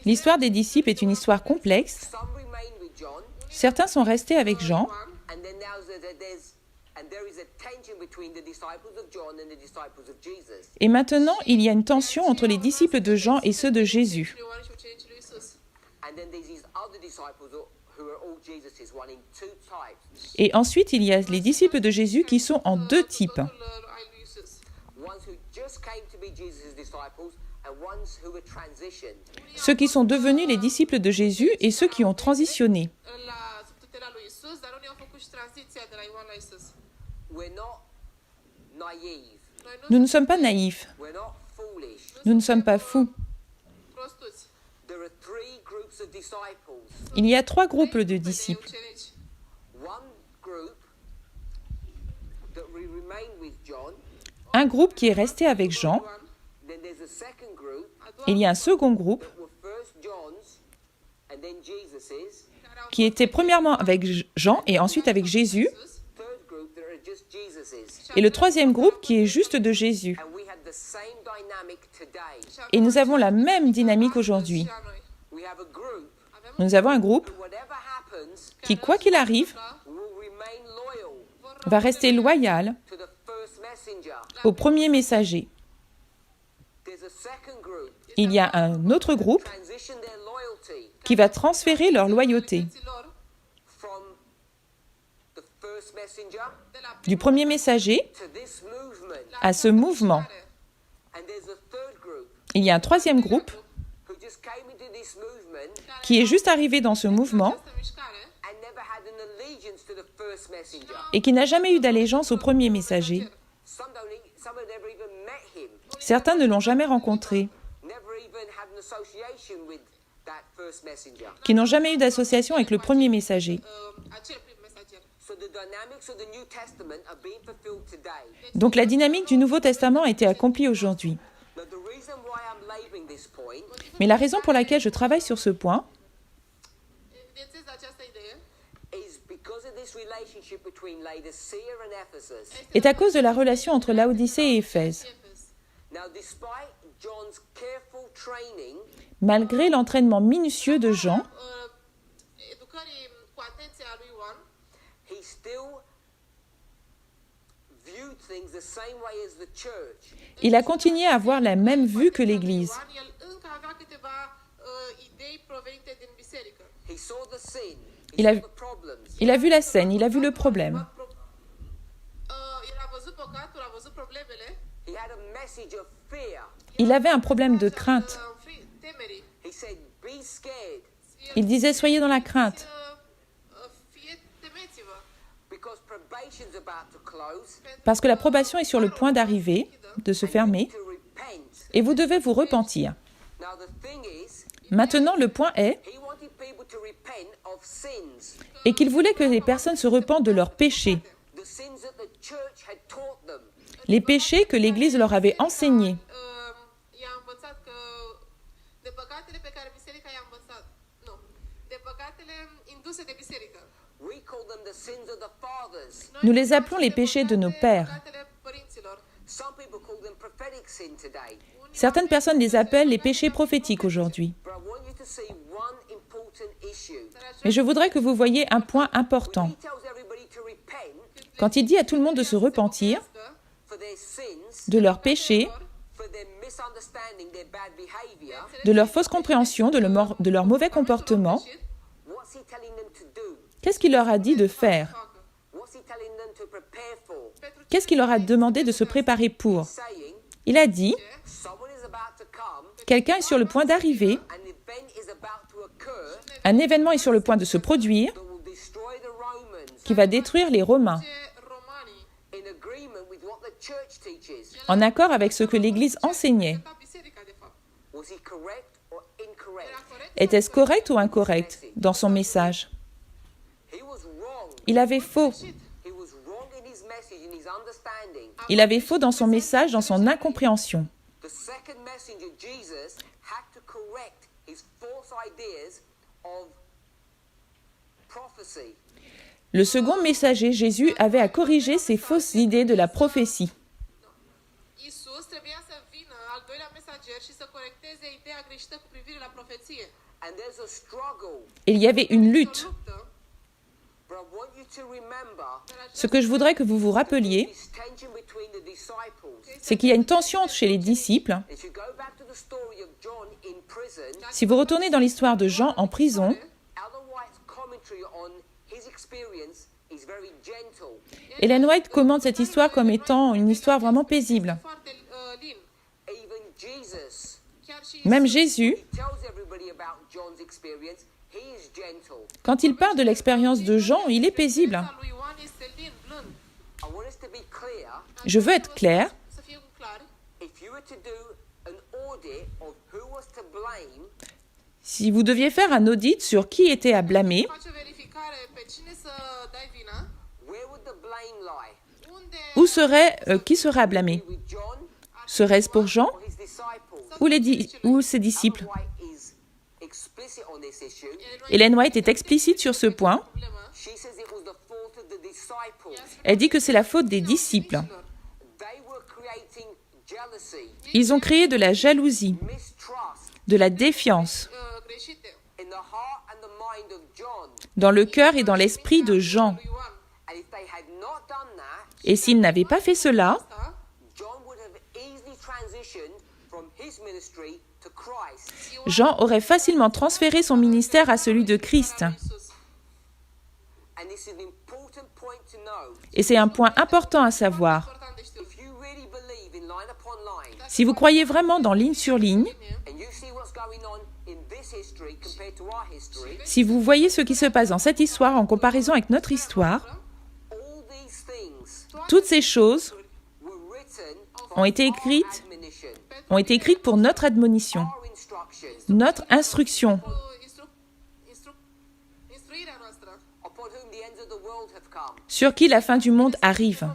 L'histoire des disciples est une histoire complexe. Certains sont restés avec Jean. Et maintenant, il y a une tension entre les disciples de Jean et ceux de Jésus. Et ensuite, il y a les disciples de Jésus qui sont en 2 types. Ceux qui sont devenus les disciples de Jésus et ceux qui ont transitionné. Nous ne sommes pas naïfs. Nous ne sommes pas fous. Il y a 3 groupes de disciples. that remained with John. un groupe qui est resté avec Jean. Then there's a second group Il y a un second groupe that were first John's and then Jesus's. qui était premièrement avec Jean et ensuite avec Jésus. Third group that are just Jesus's. Et le troisième groupe qui est juste de Jésus. And we have the same dynamic today. Et nous avons la même dynamique aujourd'hui. We have a group Nous avons un groupe who, whatever happens, qui, quoi qu'il arrive, will remain loyal va rester loyal to the first messenger. au premier messager. There's a second group Il y a un autre groupe transition their loyalty qui va transférer leur loyauté from the first messenger du premier messager to this movement. à ce mouvement. And there's a third group Il y a un troisième groupe who just came into this movement qui est juste arrivé dans ce mouvement and never had an allegiance to the first messenger. et qui n'a jamais eu d'allégeance au premier messager. Some have never even met him, Certains ne l'ont jamais rencontré, never even had an association with that first messenger. qui n'ont jamais eu d'association avec le premier messager. So the dynamics of the New Testament are being fulfilled today. Donc la dynamique du Nouveau Testament a été accomplie aujourd'hui. Now the reason why I'm labeling this point Mais la raison pour laquelle je travaille sur ce point, Evidențiez această idee. is because of this relationship between Laodicea and Ephesus. est à cause de la relation entre Laodicée et Éphèse. Now, despite John's careful training, Malgré l'entraînement minutieux de Jean, Educării cu atenție a lui Ioan, he still viewed things the same way as the church. il a continué à avoir la même vue que l'Église. Ioan, el încă avea câteva idei provenite din biserică. He saw the sin, Il he a, saw the problems. il a vu la scène, il a vu le problème. El a văzut păcatul, a văzut problemele, He had a message of fear. Il avait un problème de crainte. temerii. He said, be scared, Il disait, soyez dans la crainte, Temeți-vă, because probation's about to close. parce que la probation est sur le point d'arriver, de se fermer, To repent. et vous devez vous repentir. Now, the thing is, Maintenant, le point est, he wanted people to repent of sins, et qu'il voulait que les personnes se repentent de leurs péchés, the sins that the church had taught them. les péchés que l'Église leur avait enseignés. i-a învățat că de păcatele pe care biserica i-a învățat. Nu, de păcatele induse de biserică. We call them the sins of the fathers. Nous les appelons les péchés de nos pères. Păcatele părinților. Some people call them prophetic sin today. Certaines personnes les appellent les péchés prophétiques aujourd'hui. But I want you to see one important issue. Mais je voudrais que vous voyiez un point important. He tells everybody to repent Quand il dit à tout le monde de se repentir for their sins, de leurs péchés, for their misunderstanding, their bad behavior. de leur fausse compréhension, de leur mauvais comportement, What's he telling them to do? qu'est-ce qu'il leur a dit de faire? What's he telling them to prepare for? Qu'est-ce qu'il leur a demandé de se préparer pour? Saying, Il a dit, someone is about to come, quelqu'un est sur le point d'arriver, an event is about to occur un événement est sur le point de se produire that will destroy the Romans qui va détruire les Romains, Romanii, in agreement with what the church teaches. en accord avec ce que l'Église enseignait. ca biserica de fapt. Was he correct or incorrect? Était-ce correct ou incorrect dans son message? He was wrong. Il avait faux. He was wrong in his message, in his understanding. Il avait faux dans son message, dans son incompréhension. The second messenger, Jesus, had to correct his false ideas of prophecy. Le second messager, Jésus, avait à corriger ses fausses idées de la prophétie. Iisus trebuia să vină, al doilea mesager, și să corecteze ideea greșită cu privire la profeție. And there's a struggle. Il y avait une lutte. O luptă, But I want you to remember Ce que je voudrais que vous vous rappeliez, this tension between the disciples. c'est qu'il y a une tension chez les disciples. If you go back to the story of John in prison, Si vous retournez dans l'histoire de Jean en prison, Ellen White's commentary on his experience is very gentle. Ellen White commente cette histoire comme étant une histoire vraiment paisible. foarte lin. Even Jesus, Chiar și Même Jésus, he tells everybody about John's experience. He is gentle. quand il parle de l'expérience de Jean, il est paisible. Experiența lui Ioan este lin, blând. I want us to be clear. Je veux être clair. Să fim clari. If you were to do an audit of who was to blame, Si vous deviez faire un audit sur qui était à blâmer, Faci o verificare pe cine să dai vina, where would the blame lie? Qui serait à blâmer? with John Serait-ce pour Jean or his disciples? ou ses disciples? White is explicit on this issue. Ellen White est explicite sur ce point. She says it was the fault of the disciples. Elle dit que c'est la faute des disciples. They were creating jealousy, Ils ont créé de la jalousie, mistrust de la défiance greșite. in the heart and the mind of John. dans le cœur et dans l'esprit de Jean. Lui Ioan. And if they had not done that, Et s'ils n'avaient pas fait cela, Da? John would have easily transitioned from his ministry to Christ. Jean aurait facilement transféré son ministère à celui de Christ. Iisus. And this is an important point to know. Et c'est un point important à savoir. Important de știut. If you really believe in line upon line, Si vous croyez vraiment dans ligne sur ligne, and you see what's going on in this history compared to our history, si vous voyez ce qui se passe dans cette histoire en comparaison avec notre histoire, all these things toutes ces choses were written ont été for our écrites, admonition, pour notre admonition, our instructions, notre instruction, Instruirea noastră. upon whom the ends of the world have come. sur qui la fin du monde arrive.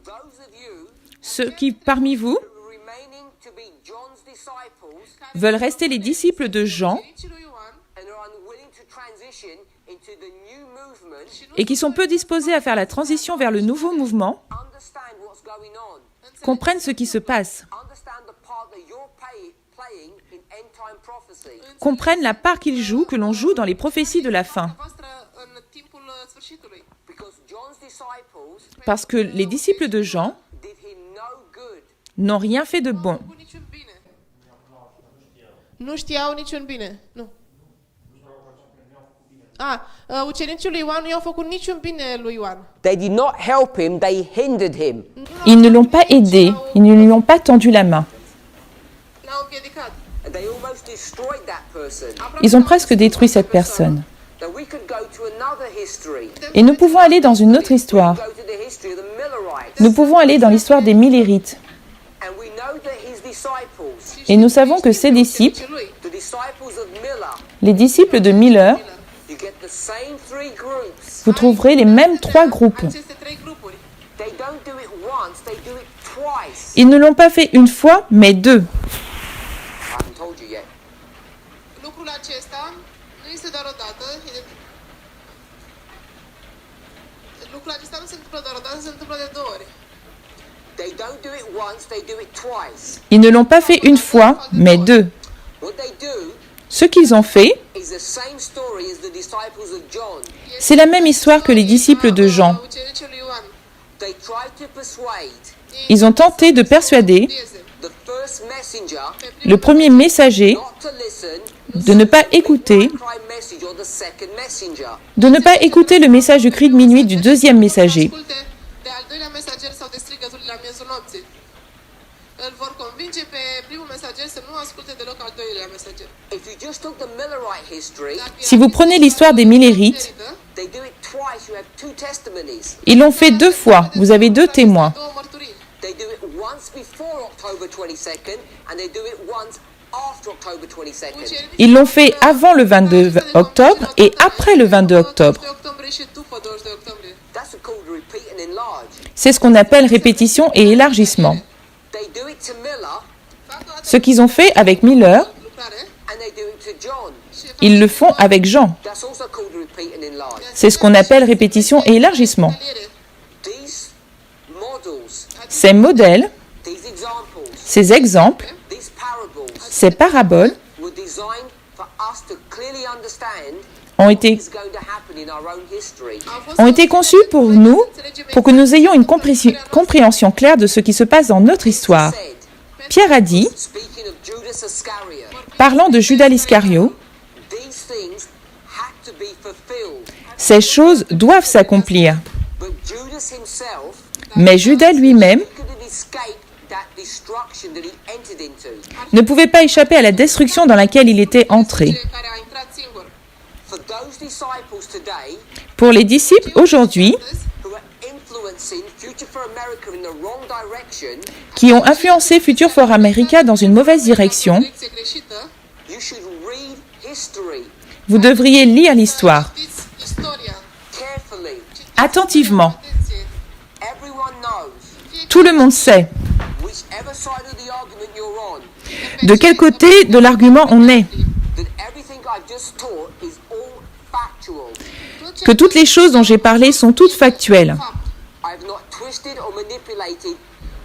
Those of you Ceux qui, parmi vous, who are remaining to be John's disciples veulent rester les disciples de Jean Ucenicii lui Ioan and are unwilling to transition into the new movement, et qui sont peu disposés à faire la transition vers le nouveau mouvement, understand what's going on, comprennent ce qui se passe, understand the part that you're playing in end time prophecy. comprennent la part qu'ils jouent, que l'on joue dans les prophéties de la fin. voastră în timpul sfârșitului. Because John's disciples Parce que les disciples de Jean did him no good. n'ont rien fait de bon. Cu niciun bine. Nu știau niciun bine. Nu. Ucenicii lui Ioan nu i-au făcut niciun bine lui Ioan. They did not help him, they hindered him. Ils ne l'ont pas aidé, ils ne lui ont pas tendu la main. L-au împiedicat. And they almost destroyed that person. Ils ont presque détruit cette personne. Now we could go to another history. Et nous pouvons aller dans une autre histoire. Go to the history of the Millerites. Nous pouvons aller dans l'histoire des Millérites. And we know that his disciples, Et nous savons que ses disciples, Lui. the disciples of Miller, les disciples de Miller, you get the same three groups. vous trouverez les mêmes trois groupes. Aceste trei grupuri. They don't do it once, they do it twice. Ils ne l'ont pas fait une fois, mais deux. I haven't told you yet. Lucrul acesta nu este doar o dată. Lucrul acesta nu se întâmplă doar o dată, se întâmplă de două ori. They don't do it once, they do it twice. Ils ne l'ont pas fait une fois, mais deux. What they do Ce qu'ils ont fait, is the same story as the disciples of John. c'est la même histoire que les disciples de Jean. Ucenicii lui Ioan. They tried to persuade Ils ont tenté de persuader the first messenger le premier messager not to listen de ne pas écouter, cry message or the second messenger. de ne pas écouter le message du cri de minuit du deuxième messager. Asculte de al doilea mesager sau de strigătul la miezul nopții. Îl vor convinge pe primul mesager să nu asculte deloc al doilea mesager. If you just took the Millerite history, Si vous prenez l'histoire des Millérites, they do it twice. You have two testimonies. ils l'ont fait deux fois. Vous avez deux témoins. Două mărturii. They do it once before October 22nd, and they do it once after October 22nd. Ils l'ont fait avant le 22 octobre et après le 22 octobre. 22 octombrie și după 22 octombrie. That's called repeat and enlarge. C'est ce qu'on appelle répétition et élargissement. They do it to Miller, Fac o dată Ce qu'ils ont fait avec Miller, lucrare and they do it to John. și fac ils le font avec Jean. That's also called repeat and enlarge. C'est ce qu'on appelle répétition et élargissement. ateliere. These models, Ces modèles, these examples, ces exemples, these parables ces paraboles were designed for us to clearly understand ont été, what is going to happen in our own history. ont été conçus pour nous, pour que nous ayons une compréhension claire de ce qui se passe dans notre histoire. Said, Pierre a dit, speaking of Judas Iscariot, parlant de Judas l'Iscario, these things had to be fulfilled. ces choses doivent s'accomplir. But Judas himself Mais Judas lui-même could have escaped that destruction that he entered into. ne pouvait pas échapper à la destruction dans laquelle il était entré. Care a intrat singur. For those disciples today Pour les disciples aujourd'hui, who are influencing Future for America in the wrong direction, qui ont influencé Future for America dans une mauvaise direction, Direcție greșită. you should read history vous devriez lire l'histoire Știți istoria. carefully. attentivement. Atenție. Everyone knows Tout le monde sait whichever side of the argument you're on, de quel côté de l'argument on est, that everything I've just taught is all factual. que toutes les choses dont j'ai parlé sont toutes factuelles. I have not twisted or manipulated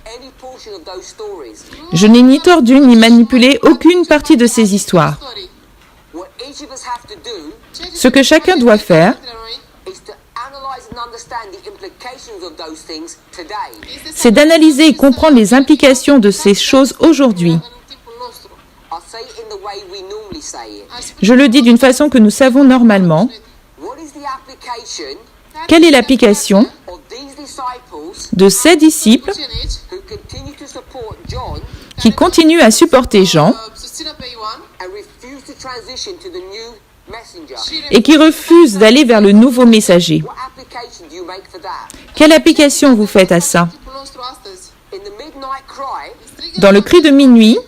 any portion of those stories. Je n'ai ni tordu ni manipulé aucune partie de ces histoires. What each of us have to do Ce que chacun doit faire, is to analyze and understand the implications of those things today. c'est d'analyser et comprendre les implications de ces choses aujourd'hui. I'll say it in the way we normally say it. Je le dis d'une façon que nous savons normalement. What is the application Quelle est l'application of these disciples de ces disciples who continue to support John qui continuent à supporter Jean and refuse to transition to the new messenger? et qui refusent d'aller vers le nouveau messager? What application do you make for that? Quelle application vous faites à ça? In the midnight cry, Dans le cri de minuit,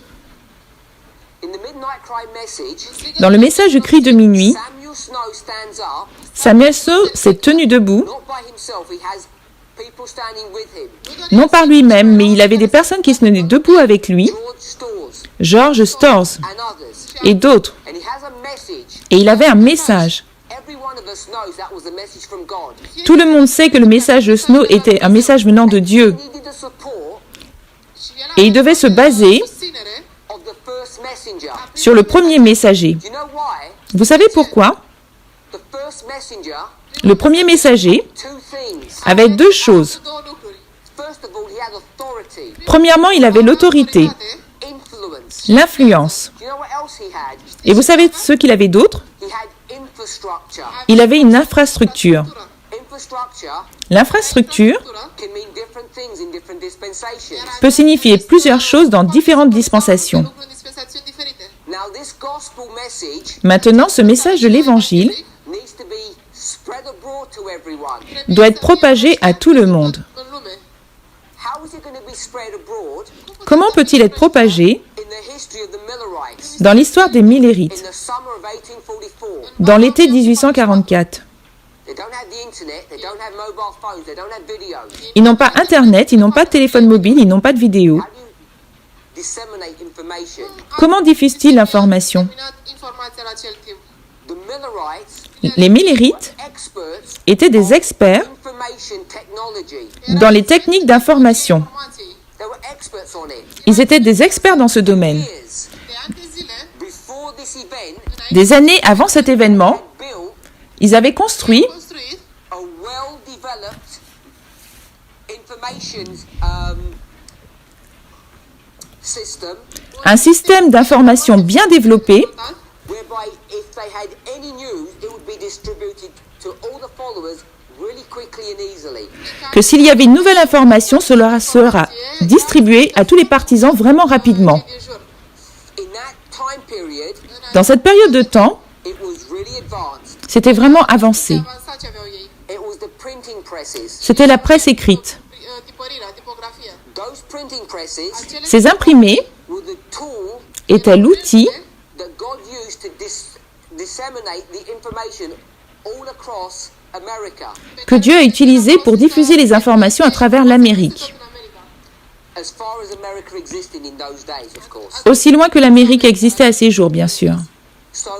in the midnight cry message, dans le message du cri de minuit, Samuel Snow stands up, Samuel Snow s'est tenu debout, not by himself, he has people standing with him. non par lui-même, mais il avait des personnes qui se tenaient debout avec lui, George Stores George Storrs and others. et d'autres. And he has a message. Et il avait un message. Every one of us knows that was a message from God. Tout le monde sait que le message de Snow était un message venant de Dieu. He needed the support Et il devait se baser of the first messenger. sur le premier messager. Do you know why? Vous savez pourquoi? The first messenger, Le premier messager two things. avait deux choses. First of all, he had authority, Premièrement, il avait l'autorité, influence. l'influence. Do you know what else he had? Et vous savez ce qu'il avait d'autre? He had infrastructure. Il avait une infrastructure. Infrastructure L'infrastructure can mean different things in different dispensations. peut signifier plusieurs choses dans différentes dispensations. Now, this gospel message Maintenant, ce message de l'Évangile needs to be spread abroad to everyone. doit être propagé à tout le monde. How is it going to be spread abroad Comment peut-il être propagé in the history of the Millerites dans l'histoire des in Millérites, the summer of 1844? dans l'été 1844? They don't have the internet, they don't have mobile phones, they don't have videos. Ils n'ont pas Internet, ils n'ont pas de téléphone mobile, ils n'ont pas de vidéo. How do you disseminate information? Comment diffusent-ils l'information? The Millerites, Les Millérites experts étaient des experts information technology. dans les techniques d'information. They were experts on it. Ils étaient des experts dans ce domaine. Years before this event, Des années avant cet événement, built ils avaient construit a well-developed information system un système d'information bien développé whereby if they had any news, it would be distributed to all the followers really quickly and easily. que s'il y avait une nouvelle information, cela sera distribué à tous les partisans vraiment rapidement. In that time period, Dans cette période de temps, it was really advanced. c'était vraiment avancé. It was the printing presses. C'était la presse écrite. Those printing presses Ces imprimés were the tool étaient l'outil that God used to disseminate the information all across America, que Dieu a utilisé pour diffuser les informations à travers l'Amérique. as far as America existed in those days, of course. Aussi loin que l'Amérique existait à ces jours, bien sûr. So,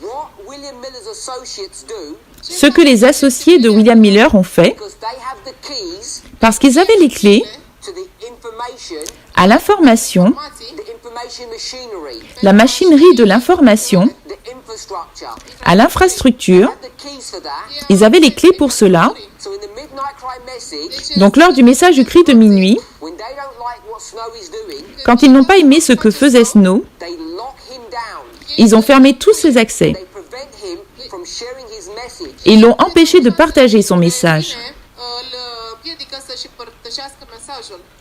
what William Miller's associates do, Ce que les associés de William Miller ont fait, because they have the keys parce qu'ils avaient les clés to the information, à l'information, the information machinery, la machinerie de l'information, the infrastructure, à l'infrastructure, had the keys for that. ils avaient les clés pour cela. So in the midnight cry message, Donc lors du message du cri de minuit, when they don't like what Snow is doing, quand ils n'ont pas aimé ce que faisait Snow, they lock him down. ils ont fermé tous ses accès They prevent him from sharing his message. et l'ont empêché de partager son message.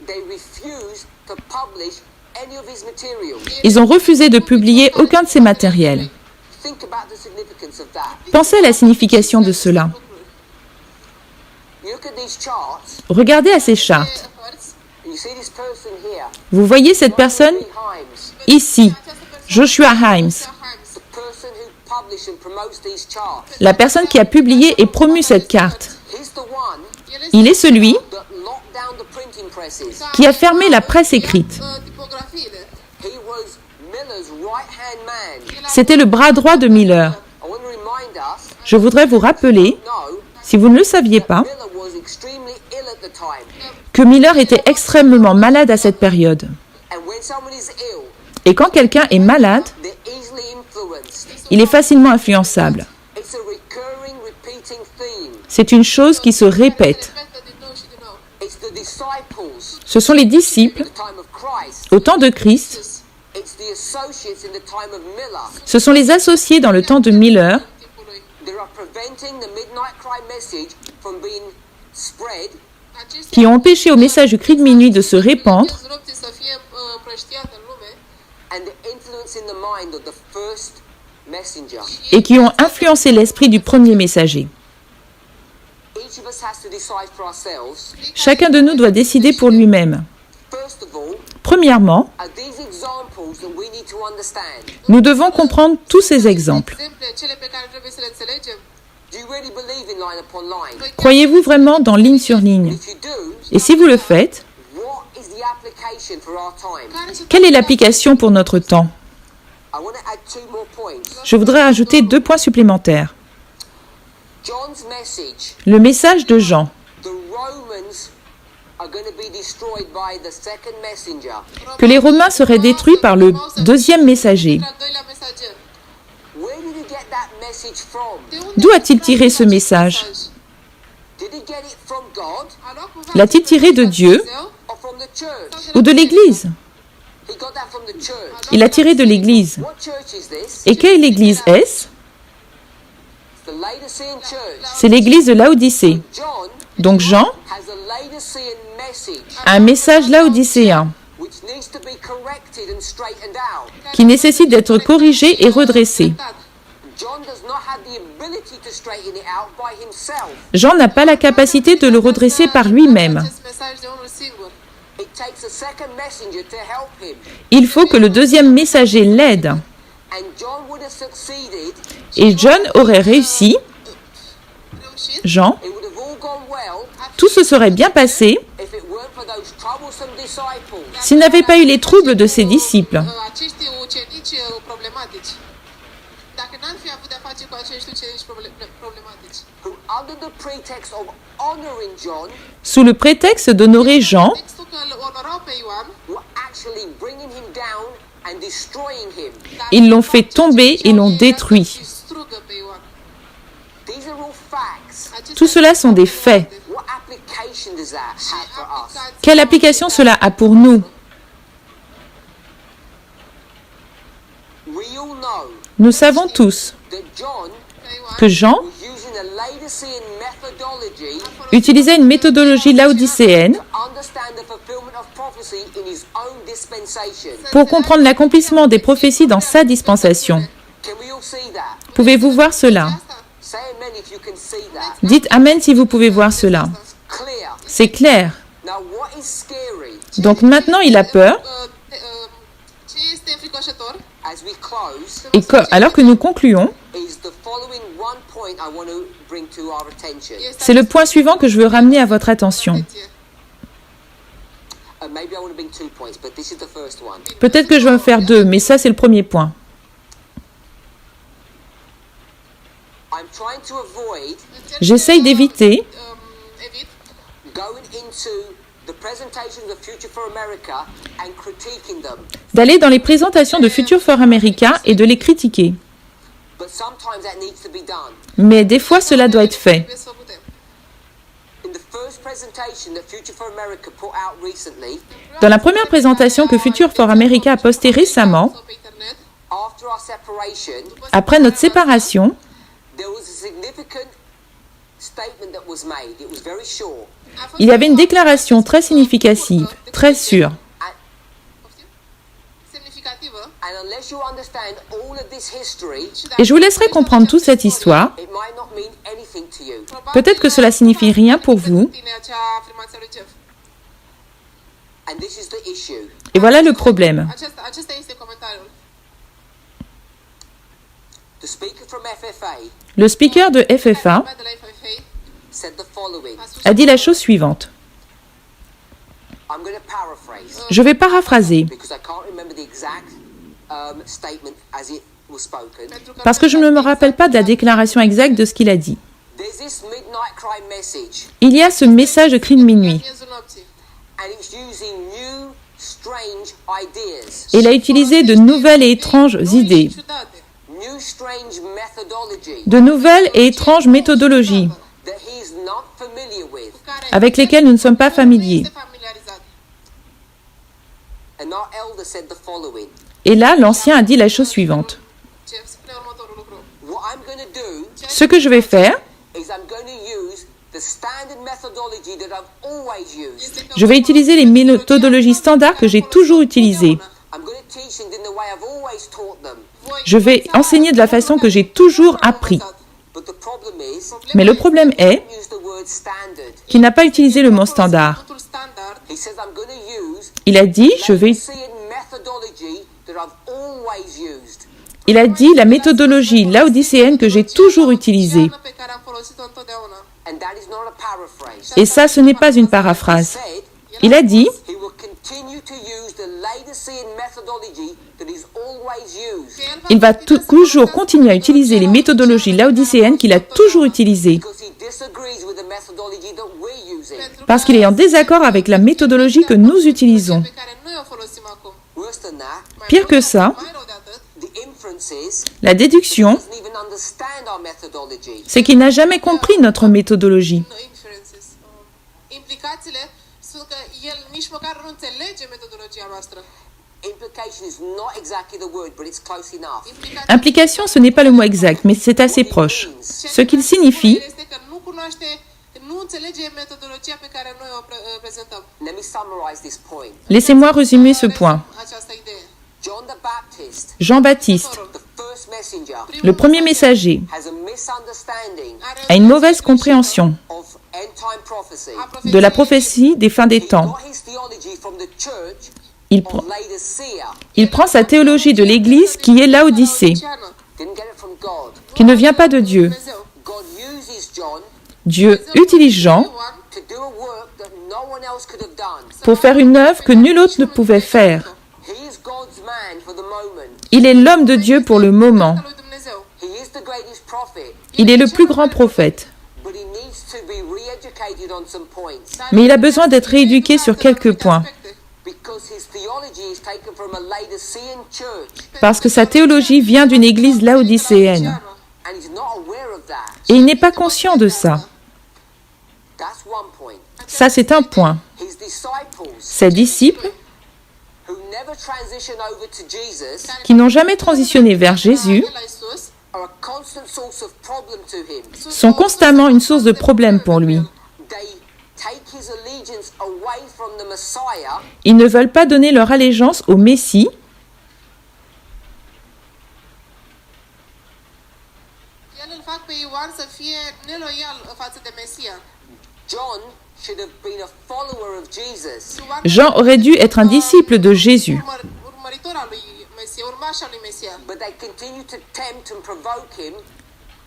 They refuse to publish any of his material. Ils ont refusé de publier aucun de ses matériels. Think about the significance of that. Pensez à la signification de cela. You look at these charts, Regardez à ces chartes. and you see this person here, Vous voyez cette personne Lee Himes, ici, Joshua Himes, the person who published and promotes these charts. la personne qui a publié et promu cette carte. He's the one Il est celui that locked down the printing printing presses. qui a fermé la presse écrite. Tipografiile. He was Miller's right-hand man. C'était le bras droit de Miller. I want to remind us, Je voudrais vous rappeler, no, si vous ne le saviez pas, Miller was extremely ill at the time. que Miller était extrêmement malade à cette période. And when someone is ill, Et quand quelqu'un est malade, they're easily influenced. il est facilement influençable. It's a recurring, repeating theme. C'est une chose qui se répète. Repetă din nou și din nou. It's the disciples Ce sont les disciples in the time of Christ. au temps de Christ, It's the associates in the time of Miller ce sont les associés dans le temps de Miller Timpului. that are preventing the midnight cry message from being spread Acestea qui ont empêché au message du cri de minuit de se répandre nopții să fie împrăștiată în lume and influencing the mind of the first messenger. et qui ont influencé l'esprit du premier messager. Each of us has to decide for ourselves. Chacun de nous doit décider pour lui-même. First of all, Premièrement, are these examples that we need to understand? nous devons comprendre tous ces exemples. exemple cele pe care trebuie să le înțelegem. Do you really believe in line upon line? Croyez-vous vraiment dans ligne sur ligne? If you do, Et si vous le faites, what is the application for our time? Care sunt quelle est l'application pour notre temps? I want to add two more points. Je voudrais ajouter 2 points supplémentaires. John's message, Le message de Jean. the Romans are going to be destroyed by the second messenger. Que les Romains seraient détruits par le deuxième messager. al doilea mesager. Where did he get that message from? De unde D'où a a-t-il luat tiré ce acest message? mesaj? Did he get it from God A luat cumva L'a-t-il acest tiré de mesaj Dieu Dumnezeu or from the church? ou de l'Église? He got that from the church. Il l'a tiré de l'Église. What church is this? Et quelle Église est-ce? The Laodicean church. C'est l'Église de Laodicée. John Donc Jean has a Laodicean message a un message laodicéen which needs to be corrected and straightened out. qui nécessite d'être corrigé et redressé. John does not have the ability to straighten it out by himself. Jean n'a pas la capacité de le redresser par lui-même. Acest mesaj de unul singur. It takes a second messenger to help him. Il faut que le deuxième messager l'aide. And John would have succeeded, Et John aurait réussi, Reușit. Jean, it would have all gone well tout se serait bien passé if it weren't for those troublesome disciples s'il n'avait pas eu les troubles de ses disciples. Acești ucenici problematici. Dacă n-ar fi avut de-a face cu acești ucenici problematici. who, under the pretext of honoring John, Sous le prétexte d'honorer Jean, Textul că îl onorau pe Ioan, were actually bringing him down and destroying him. dar ils l'ont fait tomber et l'ont détruit. distrugă pe Ioan. These are all facts. Acestea Tout cela sont des faits. What application does that have for us? Quelle application cela a pour nous? We all know Nous savons tous that John que Jean was using a Laodicean methodology utilisait une méthodologie laodicéenne to understand the fulfillment of prophecy in his own dispensation. pour comprendre l'accomplissement des prophéties dans sa dispensation. Can we all see that? Pouvez-vous voir cela? Say amen if you can see that. Dites Amen si vous pouvez voir cela. Clear. C'est clair. Now what is scary Donc maintenant il a peur Ce este înfricoșător as we close et alors que nous concluons, is the following one point I want to bring to our attention. c'est le point suivant que je veux ramener à votre attention. Maybe I want to bring 2 points, but this is the first one. Peut-être que je vais en faire 2, mais ça c'est le premier point. I'm trying to avoid J'essaye d'éviter Evit going into the presentations of Future for America and critiquing them. d'aller dans les présentations de Future for America et de les critiquer. But sometimes that needs to be done. Mais des fois cela doit être fait. trebuie să o putem. In the first presentation that Future for America put out recently, Dans la première présentation que Future for America a postée récemment, Sau pe internet, after our separation, après notre séparation, there was a significant statement that was made. It was very short. a fost il y avait une déclaration très significative, très sûre. poftim? Semnificativă. And unless you understand all of this history, Și dacă Et je vous laisserai comprendre toute cette histoire. it might not mean anything to you. Peut-être que cela signifie rien pour vous. Tine acea afirmație a lui Jeff. And this is the issue. Et voilà le problème. Acesta este comentariul. The speaker from FFA Le speaker de FFA De la FFA said the following. a spus a dit la chose suivante. I'm going to paraphrase Je vais paraphraser, because I can't remember the exact statement as it was spoken. parce que je ne me rappelle pas de la déclaration exacte de ce qu'il a dit. There's this midnight cry message, Il y a ce message de cri de minuit. Miezul nopții. and it's using new, strange ideas, Et il a utilisé de nouvelles et étranges idées, Ciudate. new, strange methodology de nouvelles et étranges méthodologies that he's not familiar with. Care avec lesquelles nous ne sommes pas nu familiers. este familiarizat. And our elder said the following: Et là, l'ancien a dit la chose suivante. Ce spune următorul lucru. what I'm going to do Ce que je vais faire, is I'm going to use the standard methodology that I've always used. Este că je vais utiliser les méthodologies standards que j'ai toujours utilisées. I'm going to teach them in the way I've always taught them. Je vais enseigner de la façon que j'ai toujours appris. But the problem is, Mais le problème est use the word standard. qu'il n'a pas utilisé le mot standard. Cuvântul standard He says I'm going to use Il a dit, Laodicean methodology that I've always used. il a dit la méthodologie laodicéenne que j'ai toujours utilisée. pe care am folosit-o întotdeauna. And that is not a paraphrase. Et ça, ce n'est pas une paraphrase. Said Il a dit, he will continue to use the Laodicean methodology that he's always used il va toujours continuer à utiliser les méthodologies laodicéennes qu'il a toujours utilisées, because he disagrees with the methodology that we're using. parce qu'il est en désaccord avec la méthodologie que nous utilisons. Pe care noi o folosim acum. Worse than that, Mai Pire rău que de ça, atât, mai rău de atât, the inference is la déduction, he doesn't even understand our methodology. c'est qu'il n'a jamais compris notre méthodologie. no, inferences. Implicațiile sunt că el nici măcar nu înțelege metodologia noastră. Implication is not exactly the word, but it's close enough. Implication, ce n'est pas le mot exact, mais c'est assez proche. Ce qu'il signifie, este că nu cunoaște, nu înțelege metodologia pe care noi o prezentăm. Let me summarize this point. laissez-moi résumer ce point. Această idee. John the Baptist, Jean-Baptiste, the first messenger, le premier messager, has a misunderstanding a une mauvaise compréhension of end-time prophecy. de la prophétie des fins des He temps. got his theology from the church Il, of pr- Laodicea. il prend sa théologie de l'Église qui est Laodicée, Didn't get it from God. qui ne vient pas de Dieu. Dumnezeu. God uses John Dieu utilise Jean to do a work that no one else could have done. pour faire une œuvre que nul autre ne pouvait faire. He is God's man for the moment. Il est l'homme de Dieu pour le moment. Lui Dumnezeu. He is the greatest prophet, Il est le plus grand prophète. but he needs to be re-educated on some points Mais il a besoin d'être rééduqué sur quelques points, because his theology is taken from a Laodicean church, parce que sa théologie vient d'une église laodicéenne. and he's not aware of that. Et il n'est pas conscient de ça. That's one point. Ça, c'est un point. His disciples, Ses disciples, who never transition over to Jesus, qui n'ont jamais transitionné vers Jésus, La Isus are a constant source of problem to him. sont constamment une source de problème pour lui. They take his allegiance away from the Messiah Ils ne veulent pas donner leur allégeance au Messie, el îl fac pe Ioan să fie neloial față de Mesia. John should have been a follower of Jesus, Jean aurait dû être un disciple de Jésus. Urmăritor al lui Mesia, urmaș al lui Mesia. but they continue to tempt and provoke him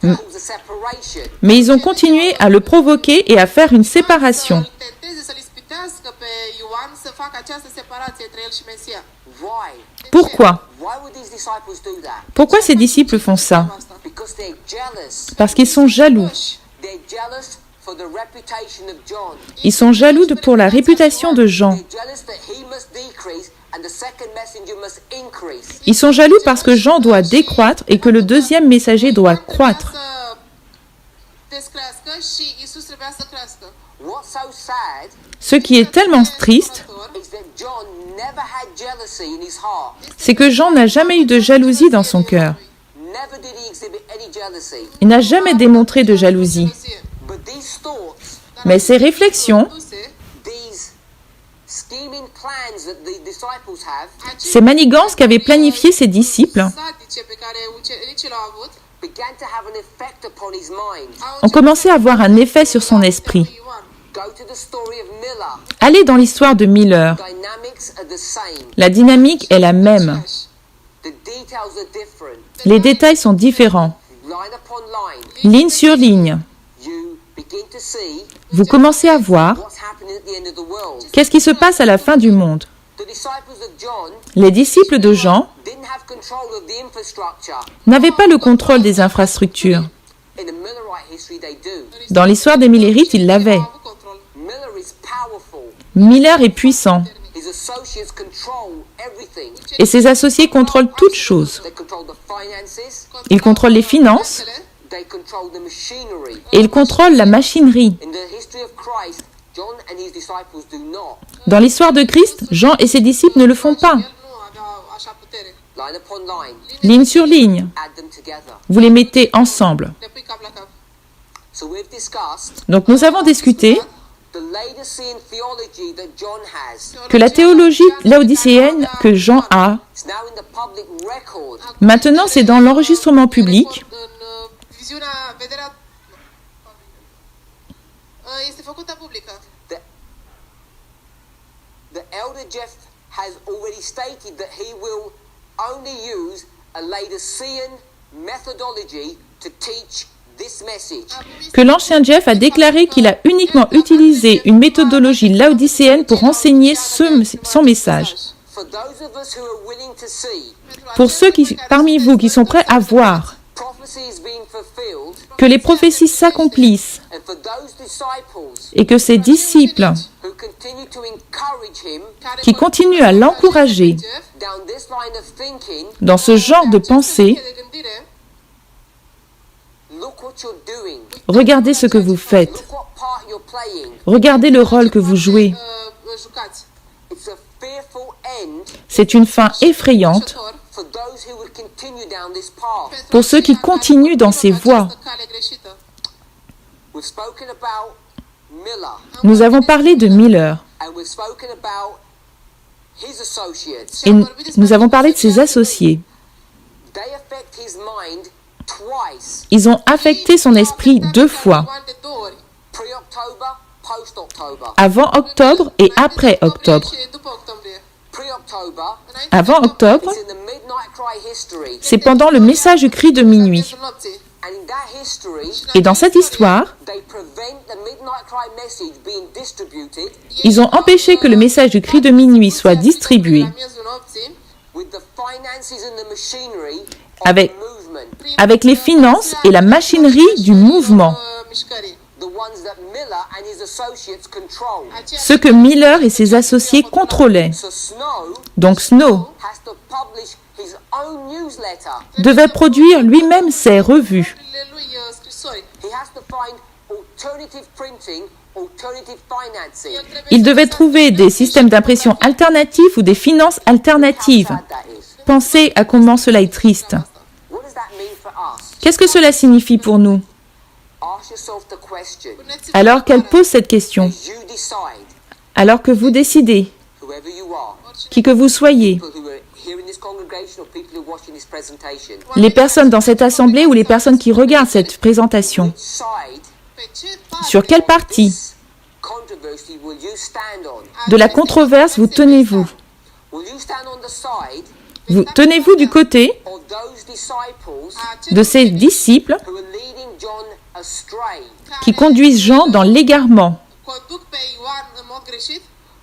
to cause a separation. Mais ils ont continué à le provoquer et à faire une séparation. Să-l tenteze, să-l ispitească pe Ioan să facă această separație între el și Mesia. Why? Pourquoi? Why would these disciples do that? Pourquoi ces disciples font ça? Because they're jealous. Parce qu'ils sont jaloux. They're jealous for the reputation of John. Ils sont jaloux pour la réputation de Jean. They're jealous that he must decrease and the second messenger must increase. Ils sont jaloux parce que Jean doit décroître et que le deuxième messager doit croître. Să descrească și Isus trebuia să crească. What's so sad Ce qui est tellement triste, is that John never had jealousy in his heart. c'est que Jean n'a jamais eu de jalousie dans son cœur. Never did he exhibit any jealousy. Il n'a jamais démontré de jalousie. But these thoughts, Mais ces réflexions, these scheming plans that the disciples have, ces manigances qu'avaient planifiées ses disciples, Sadice pe care ucenicii l-au avut, began to have an effect upon his mind. ont commencé à avoir un effet sur son esprit. Ioan. Go to the story of Miller. Allez dans l'histoire de Miller. Dynamics are the same. La dynamique est la même. The details are different. Les détails sont différents. Line upon line, Ligne sur ligne, you begin to see vous commencez à voir what's happening happening at the end of the world. Qu'est-ce qui se passe à la fin du monde? The disciples of John Les disciples de Jean didn't have control of the infrastructure. n'avaient pas le contrôle des infrastructures. In the Millerite history, they do. Dans l'histoire des Millerites, ils l'avaient. Miller is powerful. Miller est puissant His associates control everything. et ses associés contrôlent toutes choses. They control the finances. Ils contrôlent les finances They control the machinery. et ils contrôlent la machinerie. In the history of Christ, John and his disciples do not. Dans l'histoire de Christ, Jean et ses disciples ne le font pas. Line upon line, Ligne sur ligne, add them together. vous les mettez ensemble. So we've discussed Donc nous avons discuté the Laodicean theology that John has. que la théologie laodicéenne que Jean a, It's now in the public record. maintenant c'est dans l'enregistrement public, The elder Jeff has already stated that he will only use a Laodicean methodology to teach this message. que l'ancien Jeff a déclaré qu'il a uniquement utilisé une méthodologie laodicéenne pour enseigner son message. For those of us who are willing to see Pour ceux parmi vous qui sont prêts à voir prophecies being fulfilled, que les prophéties s'accomplissent and for those disciples et que ses disciples who continue to encourage him qui continuent à l'encourager down this line of thinking, dans ce genre de pensée, look what you're doing. regardez ce que vous faites, Look what part you're playing. regardez le rôle que vous jouez. It's a fearful end C'est une fin effrayante for those who would continue down this path. pour ceux qui continuent dans ces voies. We've spoken about Miller, Nous avons parlé de Miller and we've spoken about his associates. et nous avons parlé de ses associés. They affect his mind twice. Ils ont affecté son esprit 2 fois, Pre-October, post-October. avant octobre et après octobre. Pre-October, Avant octobre, it's in the Midnight Cry history. c'est pendant le message du cri de minuit. And in that history, Et dans cette histoire, they prevent the Midnight Cry message being distributed ils ont empêché que le message du cri de minuit soit distribué with the finances and the machinery of Avec- the movement. avec les finances et la machinerie du mouvement, The ones that Miller and his associates control. ce que Miller et ses associés contrôlaient. So Snow Donc Snow has to publish his own newsletter. devait produire lui-même ses revues. He has to find alternative printing, alternative financing. Il devait trouver des systèmes d'impression alternatifs ou des finances alternatives. Sad that is. Pensez à comment cela est triste. What does that mean for us? Qu'est-ce que cela signifie pour nous? Ask yourself the question. Alors qu'elle pose cette question, As you decide, alors que vous décidez, whoever you are, qui que vous soyez, people who are here in this congregation or people who are watching this presentation, les personnes dans cette assemblée ou les personnes qui regardent cette présentation, side sur quelle partie this controversy will you stand on? de la controverse vous tenez-vous? Will you stand on the side Vous tenez-vous du côté of those disciples de ces disciples who are leading John astray? qui conduisent Jean dans l'égarement?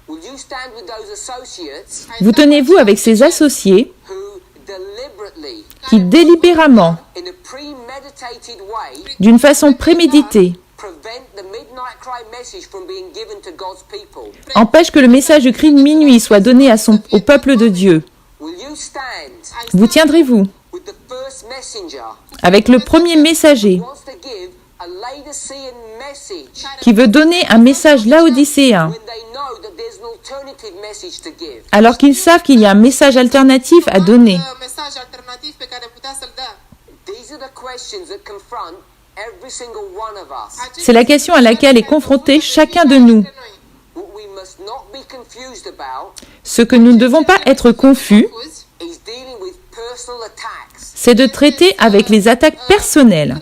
Will you stand with those associates Vous tenez-vous avec ces associés who deliberately, qui délibérément, in a premeditated way, d'une façon préméditée, prevent the midnight cry message from being given to God's people? empêchent que le message du cri de minuit soit donné au peuple de Dieu? Will you stand Vous tiendrez-vous with the first messenger avec le premier messager who wants to give a Laodicean message qui veut donner un message laodicéen when they know that there's an alternative message to give? alors qu'ils savent qu'il y a un message alternatif à donner? These are the questions that confront every single one of us. C'est la question à laquelle est confronté chacun de nous. What we must not be confused about Ce que nous ne devons pas être confus, is dealing with personal attacks. c'est de traiter avec les attaques personnelles,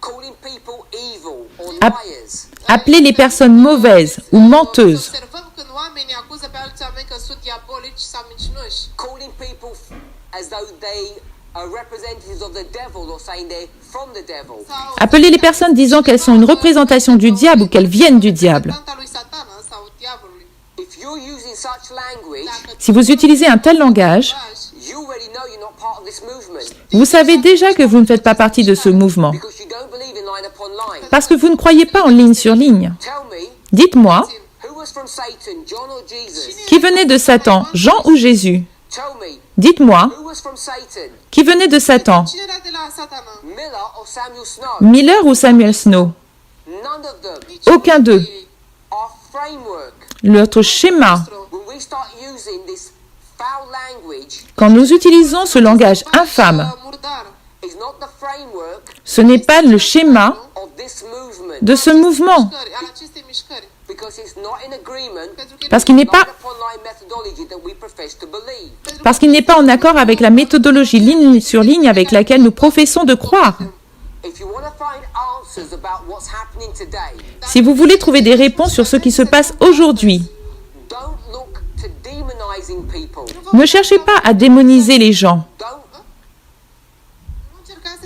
Calling people evil or Ap- liars. appeler les personnes mauvaises ou menteuses, Calling people as though they representatives of the devil or saying they're from the devil. Appelez les personnes disant qu'elles sont une représentation du diable ou qu'elles viennent du diable. Reprezentanta lui Satana sau diavolului. If you're using such language, Si vous utilisez un tel langage, you already know you're not part of this movement vous savez déjà que vous ne faites pas partie de ce mouvement, because you don't believe in line upon line. parce que vous ne croyez pas en ligne sur ligne. Tell me, Dites-moi, who was from Satan, John or Jesus? qui venait de Satan, Jean ou Jésus? Tell me, Dites-moi, who was from Satan, qui venait de Satan, Cine era de la Satana? Miller or Samuel Snow? Miller ou Samuel Snow? None of them. Aucun d'eux. Our framework, Notre schéma, when we start using this foul language, quand nous utilisons ce langage infâme, Murdar. is not the framework ce n'est pas le schéma of this movement de ce mouvement, Mișcări, al acestei mișcări. because it's not in agreement Pentru că parce qu'il n'est line pas, upon line methodology that we profess to believe. parce qu'il n'est pas en accord avec la méthodologie ligne sur ligne avec laquelle nous professons de croire. If you want to find answers about what's happening today, Si vous voulez trouver des réponses sur ce qui se passe aujourd'hui, don't look to demonizing people. ne cherchez pas à démoniser les gens. Don't nu încercați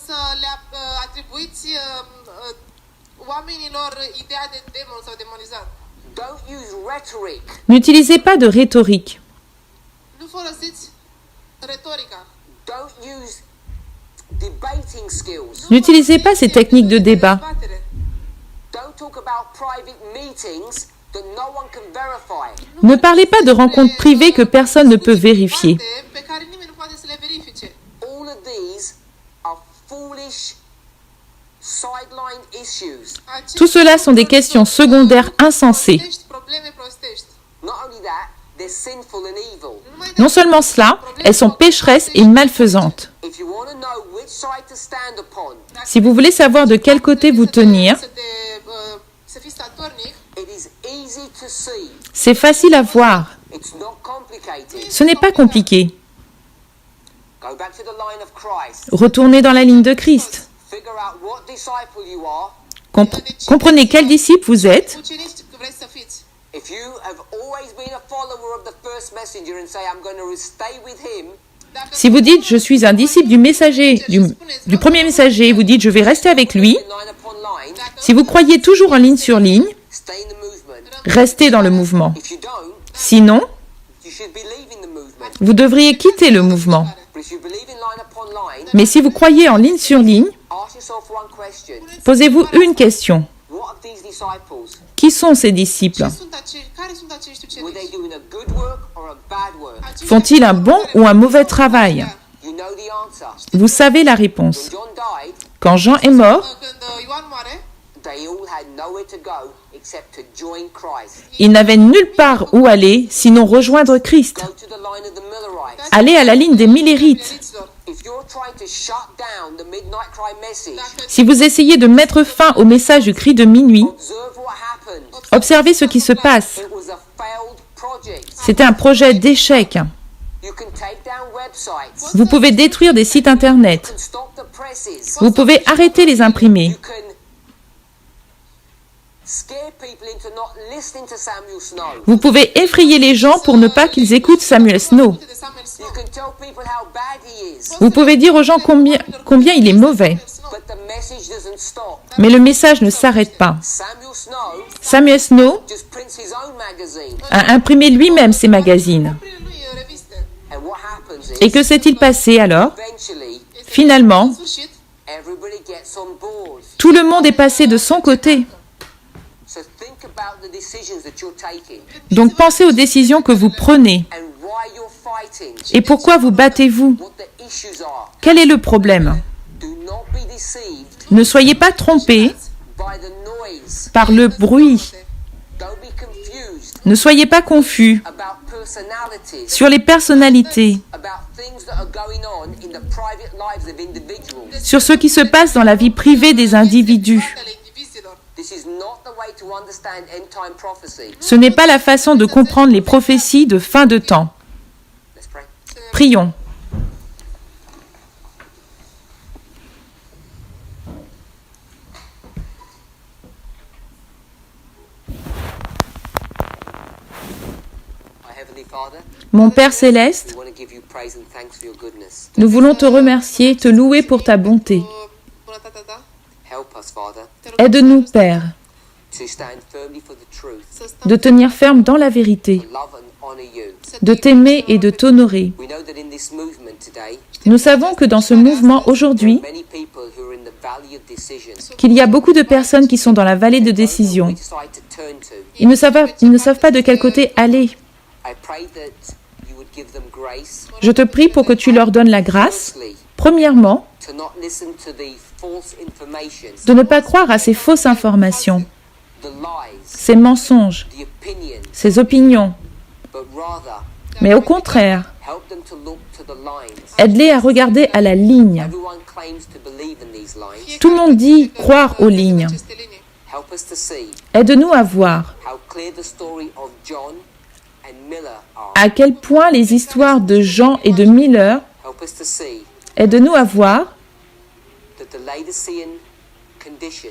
să le atribuiți oamenilor ideea de demon sau demonizat. don't use rhetoric. N'utilisez pas de rhétorique. Nu folosiți retorica. Don't use debating skills. N'utilisez pas ces techniques de débat. Dezbatere. Don't talk about private meetings that no one can verify. Ne parlez pas de rencontres privées que personne ne peut vérifier. Pe care nimeni nu poate să le verifice. All of these are foolish sideline issues. Tout cela sont des questions secondaires insensées. Prostești, probleme prostești. Not only that, they're sinful and evil. Non seulement cela, elles sont pécheresses et malfaisantes. If you want to know which side to stand upon, Si vous voulez savoir de quel côté vous tenir, Să fii statornic, it is easy to see. c'est facile à voir. It's not complicated. Ce n'est pas compliqué. Go back to the line of Christ. Retournez dans la ligne de Christ. Figure out what disciple you are. Comprenez quel disciple vous êtes. ucenici vreți să fiți. If you have always been a follower of the first messenger and say, I'm going to stay with him, Dacă Si vous dites, je suis un disciple du messager, du premier messager, vous dites, je vais rester avec lui. line upon line, Si vous croyez toujours en ligne sur ligne, stay in the movement. restez dans le mouvement. If you don't, Sinon, you should be leaving the movement. vous devriez quitter le mouvement. But if you believe in line upon line, Mais si vous croyez en ligne sur ligne, ask yourself one question. posez-vous une question. What of these disciples? Qui sont ces disciples? care sunt acești Were they ucenici? doing a good work or a bad work? Font-ils un bon ou un mauvais travail? You know the answer. Vous savez la réponse. When John died, Quand Jean est mort, Când Ioan moare, they all had nowhere to go except to join Christ. ils n'avaient nulle part où aller, sinon rejoindre Christ. Go to the line of the Millerites. Allez à la ligne des Millérites. meriților. If you're trying to shut down the midnight cry message, Si vous essayez de mettre fin au message du cri de minuit, observe what happened. observez ce qui se passe. It was a failed project. C'était un projet d'échec. You can take down websites. Vous pouvez détruire des sites You internet. can stop the presses. Vous pouvez arrêter les imprimés. You can scare people into not listening to Samuel Snow. Vous pouvez effrayer les gens pour ne pas qu'ils écoutent Samuel Snow. De Samuel Snow. You can tell people how bad he is. Vous pouvez dire aux gens combien il est mauvais. But the message doesn't stop. Mais le message ne s'arrête pas. Samuel Snow Samuel Snow just prints his own magazine. a imprimé lui-même ses magazines. Prin lui reviste. And what happens Et is, que s'est-il passé alors? eventually, Finalement, În sfârșit, everybody gets on board. tout le monde est passé de son côté. So think about the decisions that you're taking Donc pensez aux décisions que vous prenez. and why you're fighting, Et pourquoi vous battez-vous? what the issues are. Quel est le problème? Do not be deceived Ne soyez pas trompés by the noise. par le bruit. Don't be confused Ne soyez pas confus about personalities, sur les personnalités, about things that are going on in the private lives of individuals. sur ce qui se passe dans la vie privée des individus. ale indivizilor. This is not the way to understand end-time prophecy. Ce n'est pas la façon de comprendre les prophéties de fin de temps. Let's pray. Prions. Our Heavenly Mon Père céleste, we want to give you praise and thanks for your goodness. nous voulons te remercier, te louer pour ta bonté. Bunătatea ta. Help us, Father, Aide-nous, Père, to stand firmly for the truth, Să stăm de tenir ferme dans la vérité, to love and honor you. de t'aimer et de t'honorer. We know that in this movement today, Nous savons que dans ce mouvement aujourd'hui, many people who are in the valley of decision, qu'il y a beaucoup de personnes qui sont dans la vallée de décision. we decide to turn to. Ils ne savent pas de quel côté aller. I pray that you would give them grace, Je te prie pour que tu leur donnes la grâce, firstly, premièrement, to not listen to the false information, de ne pas croire à ces fausses informations, the lies, ces mensonges, the opinions, ces opinions, but rather mais au contraire, help them to look to the lines. aide-les à regarder à la ligne. Everyone claims to believe in these lines. Tout le monde dit croire aux lignes. aceste linii. Help us to see Aide-nous à voir how clear the story of John and Miller are. à quel point les histoires de Jean et de Miller, Help us to see aide-nous à voir that the Laodicean condition,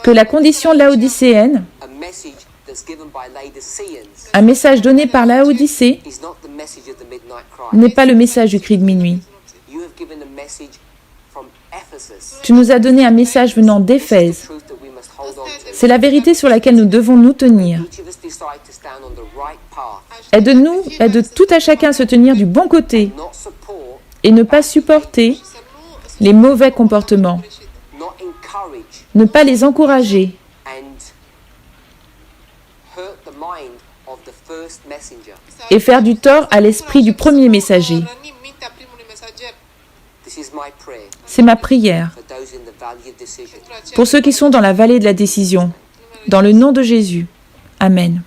que la condition laodicéenne, a message that's given by Laodiceans, un message donné par Laodicée, is not the message of the midnight cry. n'est pas le message du cri de minuit. You have given a message from Ephesus. Tu nous as donné un message venant This is d'Éphèse. the truth that we must hold on to. C'est la vérité sur laquelle nous devons nous tenir. Each of us decide to stand on the right path, Aide-nous, aide tout à chacun à se tenir du bon côté not support, et ne pas supporter les mauvais comportements, not encourage, ne pas les encourager and hurt the mind of the first messenger. et faire du tort à l'esprit du premier messager. Rănim mintea primului mesager. This is my prayer C'est ma prière for those in the valley of decision. pour ceux qui sont dans la vallée de la décision. Dans le nom de Jésus. Amen.